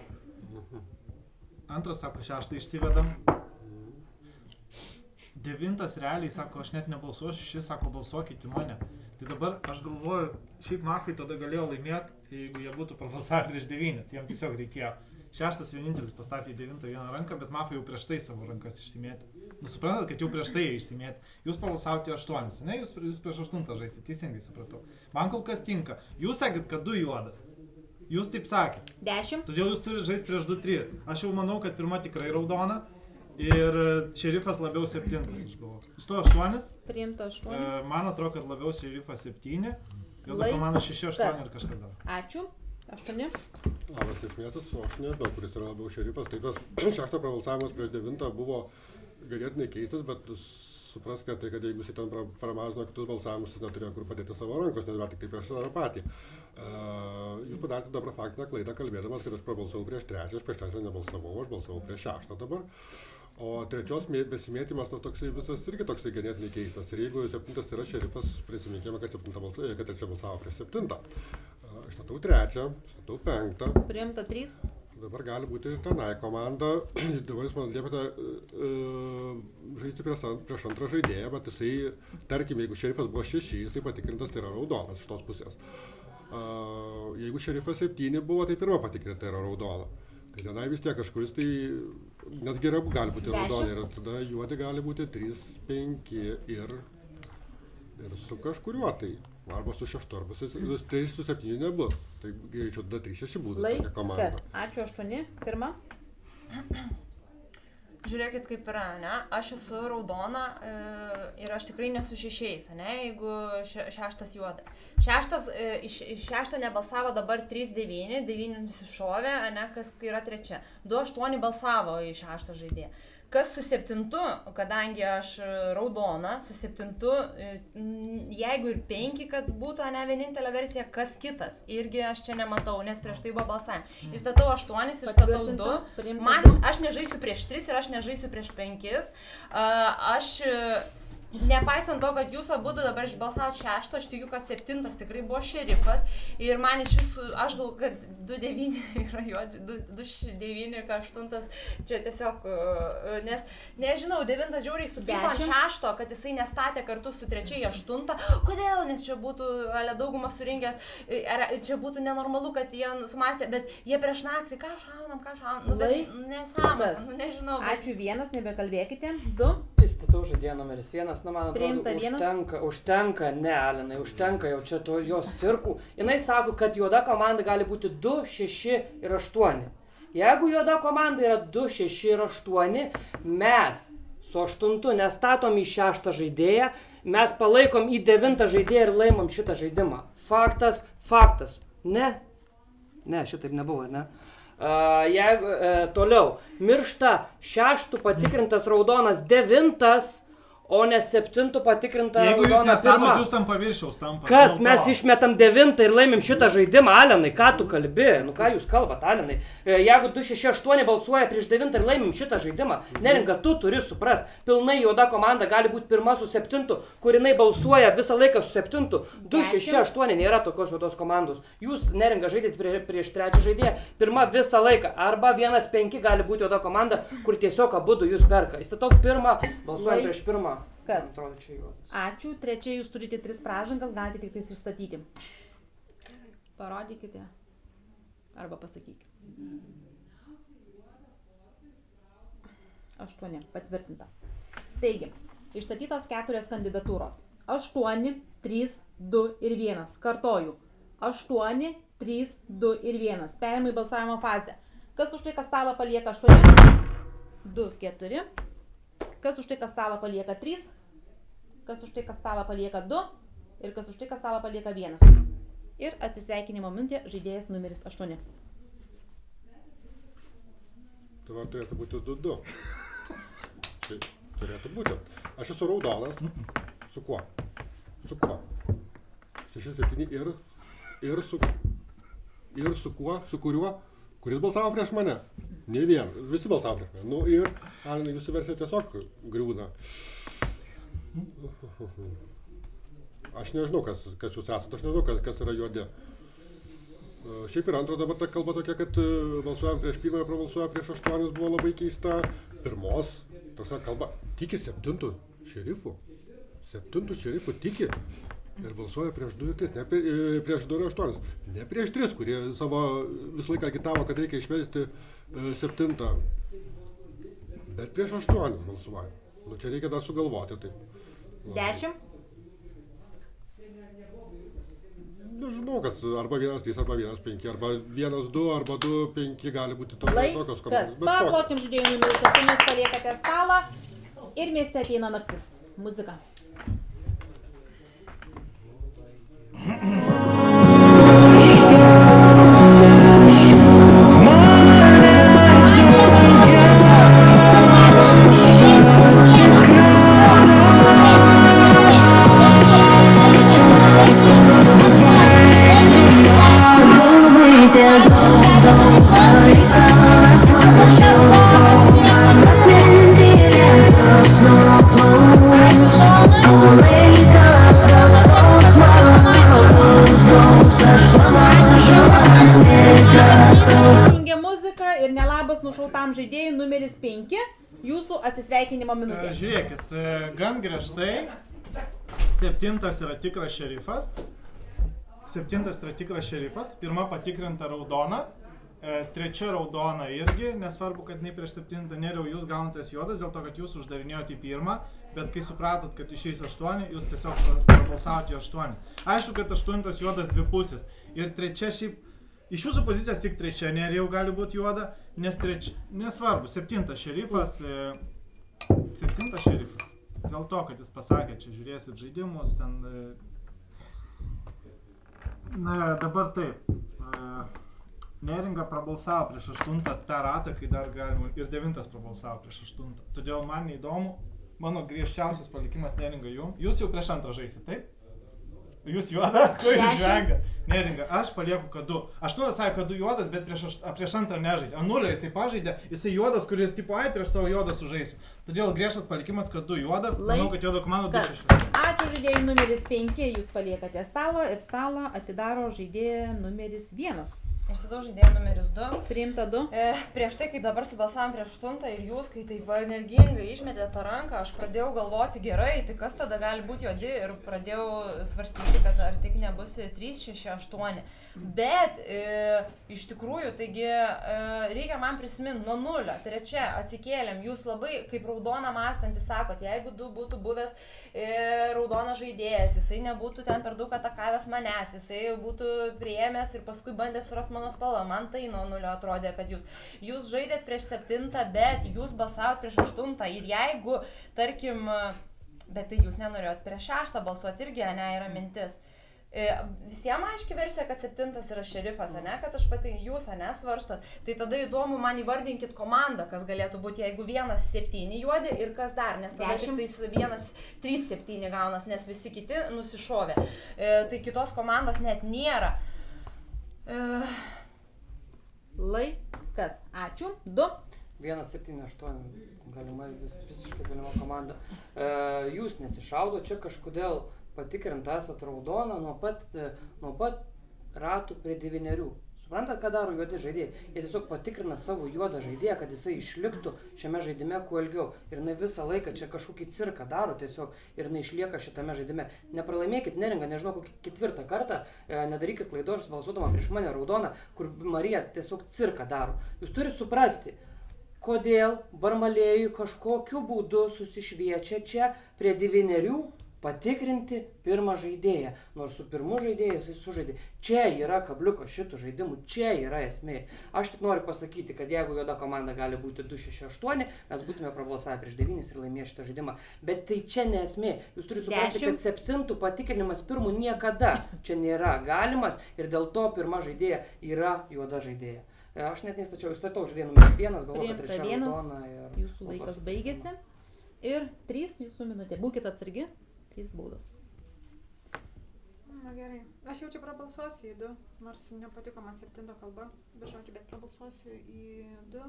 Antras sako, 6 išsivedam. 9 realiai sako, aš net nebalsuosiu, 6 sako, balsuokit į mane. Tai dabar aš galvoju, šiaip mafai tada galėjo laimėti, jeigu jie būtų prabalsavę prieš 9, jiems tiesiog reikėjo. 6 vienintelis pastatė į 9 vieną ranką, bet mafai jau prieš tai savo rankas išsimėtė. Nu, suprantat, kad jau prieš tai jie išsimėtė. Jūs prabalsavote 8, ne? Jūs prieš 8 žaisite, teisingai supratau. Man kol kas tinka. Jūs sakėt, kad 2 juodas. Jūs taip sakėt. 10. Todėl jūs turite žaisti prieš 2-3. Aš jau manau, kad pirma tikrai raudona. Ir šerifas labiau 7, aš galvoju. Iš to 8. Priimta 8. Man atrodo, kad labiau šerifas 7. Gal komanda 6-8 ir kažkas dar. Ačiū. 8. Labas esmėtas, aš nežinau, kuris yra labiau šerifas. Tai tas 6 prabalsavimas prieš 9 buvo ganėtinai keistas, bet supraskite, tai, kad jeigu jis ten pramažino kitus balsavimus, jis neturėjo kur padėti savo rankos, nes tik tai prieš savo patį. Jūs padarėte dabar faktinę klaidą, kalbėdamas, kad aš prabalsavau prieš 3, aš prieš 3 nebalsavau, aš balsavau prieš 6 dabar. O trečios besimėtymas tas toksai visas irgi toksai ganėtinai keistas. Ir jeigu 7 yra šerifas, prisiminkime, kad 3 balsavo prieš 7. Aš statau 3, statau 5. Priimta 3. Dabar gali būti tenai komanda. Dabar jūs man liepate žaisti prieš antrą žaidėją, bet jisai, tarkim, jeigu šerifas buvo 6, jisai patikrintas, tai yra raudonas iš tos pusės. Jeigu šerifas 7 buvo, tai pirma patikrinta, tai yra raudona. Tai tenai vis tiek kažkuris tai net geriau gali būti raudona ir tada juodi gali būti 3, 5 ir su kažkuriuo tai. Arba su 6, arba su 3, su 7 nebus. Tai greičiau tada 3, 6 būtų tokia komanda. Laikas. Ačiū 8. Pirma. Žiūrėkit kaip yra, ne? Aš esu raudona ir aš tikrai nesu 6, ne? Jeigu 6 juodas. 6 nebalsavo dabar 3, 9, 9 nusišovė, ne? Kas yra 3. 2, 8 balsavo į 6 žaidėją. Kas su 7, kadangi aš raudona, su 7, jeigu ir 5, kad būtų, ne, vienintelė versija, kas kitas. Irgi aš čia nematau, nes prieš tai buvo balsavimai. Įstatau 8, įstatau 2. Aš nežaisiu prieš 3 ir aš nežaisiu prieš 5. Nepaisant to, kad jūs abu dabar išbalsavot 6, aš tikiu, kad 7 tikrai buvo šerifas. Ir man iš visų, aš galvoju, kad 2-9 yra juodi, 2-9 ir 8, čia tiesiog, nes, nežinau, 9 žiauriai supyko ant 6, kad jisai nestatė kartu su 3-8. Kodėl? Nes čia būtų daugumą surinkęs, čia būtų nenormalu, kad jie sumastė, bet jie prieš naktį, ką šaunam, nesąmonė, nežinau. Ačiū 1, nebekalbėkite. 2. Įstatau žaidėją numeris 1, man atrodo, užtenka, ne, Alinai, užtenka jau čia to jos cirkų. Jinai sako, kad juoda komanda gali būti 2, 6 ir 8. Jeigu juoda komanda yra 2, 6 ir 8, mes su 8 nestatom į 6 žaidėją, mes palaikom į 9 žaidėją ir laimam šitą žaidimą. Faktas. Ne, šitaip nebuvo, ne? Jeigu toliau, miršta 6 patikrintas raudonas 9, o ne 7 patikrinta jeigu jūs raudona nestatot, pirma. jūs ant paviršiaus tampa. Kas, mes išmetam 9 ir laimim šitą žaidimą, Alenai, ką tu kalbi? Nu ką jūs kalbat, Alenai? Jeigu 2, 6, 8 balsuoja prieš 9 ir laimim šitą žaidimą, Neringa, tu turi suprast, pilnai juoda komanda gali būti pirma su 7, kur jinai balsuoja visą laiką su 7. 2, 6, 8 nėra tokios juodos komandos. Jūs, Neringa, žaidėt prieš 3 žaidėją, pirma visą laiką. Arba 1, 5 gali būti juoda komanda, kur tiesiog abudu jūs perka. Įstatau pirmą, balsuojant prieš pirmą. Kas? Atrodo, čia juodas. Ačiū. 3 jūs turite 3 pražangas, galite tik tais išstatyti. Parodykite. Arba pasakykite. 8. Patvirtinta. Taigi, išstatytos 4 kandidatūros. 8, 3, 2 ir 1. Kartoju. 8, 3, 2 ir 1. Perėmai balsavimo fazę. Kas už tai, kas stalą palieka 8? 2, 4. Kas už tai, kas stalą palieka 3, kas už tai, kas stalą palieka 2 ir kas už tai, kas stalą palieka 1. Ir atsisveikinimo minutė žaidėjas numeris 8. Tai turėtų būti 2-2. Tai turėtų būti. Aš esu raudonas. Su kuo? 6-7 ir su kuo? Su kuriuo? Kuris balsavo prieš mane? Ne vien, visi balsavo prieš mane. Nu ir, Alinai, jūsų versija tiesiog griūna. Aš nežinau, kas jūs esate, aš nežinau, kas yra juodi. Šiaip ir antro dabar ta kalba tokia, kad balsuojam prieš pirmą, prabalsuoja prieš 8, buvo labai keista. Pirmos, tokia kalba, tiki 7 šerifų. 7 šerifų tiki. Ir balsuoja prieš 2 ir 3, ne prieš 2 ir 8, ne prieš 3, kurie savo visą laiką agitavo, kad reikia išvesti 7, bet prieš 8 balsuoja. Nu čia reikia dar sugalvoti tai. 10. Nežinau, kad arba 1-3, arba 1-5, arba 1-2, arba 2-5 gali būti tokios komandos. Paplokim žaidėjų numeris 7, paliekate stalą ir mieste ateina naktis. Muzika. Mentira, no atsisveikinimo minutė. Žiūrėkit, gan griežtai, 7 yra tikras šerifas. 7 yra tikras šerifas, 1 patikrinta raudona, 3 raudona irgi, nesvarbu, kad nei prieš 7 nėriau jūs gaunatės juodas, dėl to, kad jūs uždarinėjote į 1, bet kai supratot, kad išeis 8, jūs tiesiog prabalsavote 8. Aišku, kad 8 juodas dvipusis ir 3 šiaip, iš jūsų pozicijos tik 3 nėriau gali būti juoda, nes 3, nesvarbu, 7 šerifas, dėl to, kad jis pasakė, čia žiūrėsit žaidimus, ten... Na, dabar taip. Neringa prabalsavo prieš 8 tą ratą, kai dar galima, ir 9 prabalsavo prieš 8. Todėl man neįdomu, mano griežčiausias palikimas Neringa jum. Jūs jau prieš 2 žaisit, taip? Jūs juoda, kur jūs žvengiat? Neringa, aš palieku K2. 8 sakė K2 juodas, bet prieš 2 nežaidė. 0 jisai pažaidė, jisai juodas, kuris tipo, ai, prieš savo juodą sužaisiu. Todėl griežtas palikimas K2 juodas, manau, kad juoda komanda 2-6. Ačiū žaidėjai numeris 5, jūs paliekate stalą ir stalą atidaro žaidėja numeris 1. Išsidau žaidėja numeris 2. Priimta 2. Prieš tai, kaip dabar subalsavom prieš 8 ir jūs, kai taip energingai išmetėte tą ranką, aš pradėjau galvoti gerai, tai kas tada gali būti juodi ir pradėjau svarstyti, kad ar tik nebus 3, 6, 8. Bet iš tikrųjų, taigi reikia man prisiminti nuo 0, 3 atsikėlėm, jūs labai kaip raudona mąstantis sakot, jeigu 2 būtų buvęs raudonas žaidėjas, jisai nebūtų ten per daug atakavęs manęs, jisai būtų priėmęs ir paskui bandė surasti mano spalvą, man tai nuo 0 atrodė, kad jūs žaidėt prieš 7, bet jūs balsavot prieš 8 ir jeigu, tarkim, bet tai jūs nenorėjot prieš 6 balsuoti irgi, ne, yra mintis. Visiems aiški versija, kad 7 yra šerifas, ne, kad aš pati jūs, ne, svarstot. Tai tada įdomu, man įvardinkit komandą, kas galėtų būti, jeigu 1-7 juodi ir kas dar, nes tada tik tais 1-3-7 gaunas, nes visi kiti nusišovė. Tai kitos komandos net nėra. Laikas. Ačiū. 2. 1-7-8. Galima, visiškai galima komanda. Jūs nesišaudo, čia kažkodėl patikrinta esat raudoną nuo pat ratų prie 9. Suprantat, ką daro juodi žaidėjai? Jie tiesiog patikrina savo juodą žaidėją, kad jisai išliktų šiame žaidime kuo ilgiau. Ir jinai visą laiką čia kažkokį cirką daro tiesiog ir jinai išlieka šitame žaidime. Nepralaimėkit Neringa, nežinau, kokį 4 kartą, nedarykit klaidos balsuodama prieš mane raudoną, kur Marija tiesiog cirką daro. Jūs turite suprasti, kodėl Barmalėjui kažkokiu būdu susišviečia čia prie 9 patikrinti pirmą žaidėją, nors su pirmu žaidėju jis sužaidė. Čia yra kabliukas šitų žaidimų, čia yra esmė. Aš tik noriu pasakyti, kad jeigu juoda komanda gali būti 2-6-8, mes būtume prabalsavę prieš 9 ir laimėję šitą žaidimą. Bet tai čia ne esmė. Jūs turite suprasti, kad 7 patikrinimas pirmų niekada čia nėra galimas ir dėl to pirma žaidėja yra juoda žaidėja. Aš net nestačiau, jūs statau žaidėją numeris 1, galvoju, kad 3 raudona ir... Jūsų laikas baigėsi. Ir 3 jūsų minutė. Būkit atsargi. 3 baudos. Na gerai. Aš jau čia prabalsuosiu į 2, nors nepatiko man 7 kalba, bet žodžiu, bet prabalsuosiu į 2.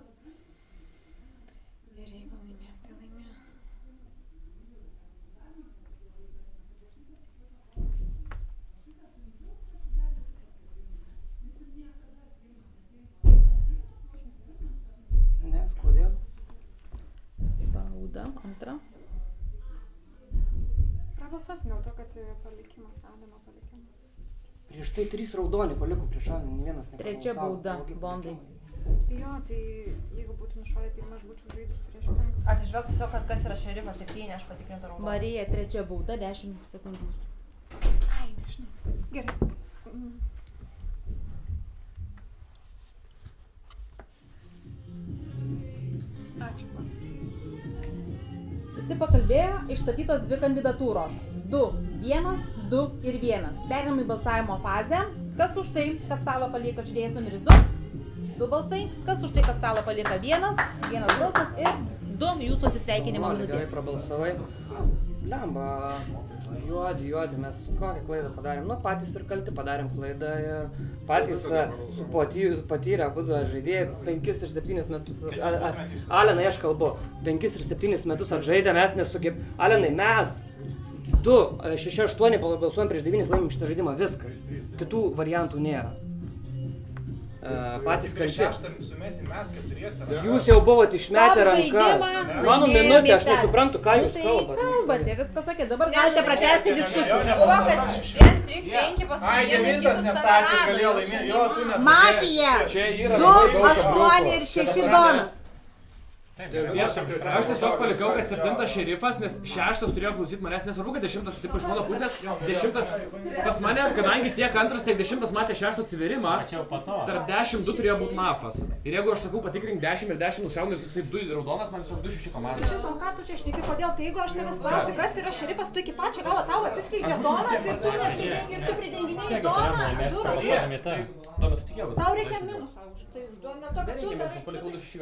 Ir jeigu laimės, tai laimė. Ne, kodėl? Bauda, 2. Prabalsuosiu dėl to, kad palikimas, Adamo palikimas. Prieš tai 3 raudoni paliko prieš Adamą, nei vienas neprabalsavo. 3 bauda, Bondai. Tai jo, tai jeigu būtų nušovę pirmą, aš būčiau žaidus prieš 5. Atsižvelgti tiesiog, kad kas yra šerifas 7, aš patikrinta raudoną. Marija, 3 bauda, 10 sekundžių. Ai, nežinau. Gerai. Ačiū. Visi pakalbėjo, išstatytos 2 kandidatūros. 2, 1, 2 ir 1. Pereinam į balsavimo fazę. Kas už tai, kad stalą palieka žaidėjas numeris 2? 2 balsai. Kas už tai, kad stalą palieka 1? 1 balsas ir 2 jūsų atsisveikinimo minutė. Gerai prabalsavai. Lemba, juodi, mes kokią klaidą padarėm. Nu, patys ir kalti padarėm klaidą ir patys su patyrę būtų žaidėjai 5 ir 7 metus. Alenai, aš kalbu, 5 ir 7 metus atžaidę, mes nesugeb... Alenai, mes 2, 6, 8 balsuojam prieš 9, laimim šitą žaidimą, viskas. Kitų variantų nėra. patys kalti. Sumesim mes keturiese. Jūs jau buvote išmetę Top rankas. žaidimą Mano laimėjo minutė, aš miestelis. nesuprantu, ką jūs Tai kalbate. kalbate, viskas sakė, dabar galite pratęsti diskusiją. Buvo, kad 1, 3, 5 paskui Ai, vienas devintas kitus nestatė, rado, galėjo jau laimėti. čia Jo, tu nestatė. Mafija! Čia yra 2, labai daug 8 kabliukų. ir 6 donas. Aš tiesiog palikau, kad 7 šerifas, nes 6 turėjo klausyti manęs, nesvarbu, kad 10 taip iš mano pusės, 10 pas mane, kadangi tiek 2, tiek 10 matė 6 atsiverimą, tarp 10-2 turėjo būti mafas. Ir jeigu aš sakau patikrink 10 ir 10 nušaunu ir toksai 2 raudonas, man tiesiog 2-6 komandos. Iš viso, ką tu čia šneki, kodėl? Tai jeigu aš tavęs klausiu, kas yra šerifas, tu iki pačio galo tau atsiskleidžia donas ir tu pridenginiai doną, 2 rūdį. Tuo metu tikėjau, bet... Tau reikia minusą už tai užduoti, ne to, kad tu Nereikia, darai. aš palikau 2-6.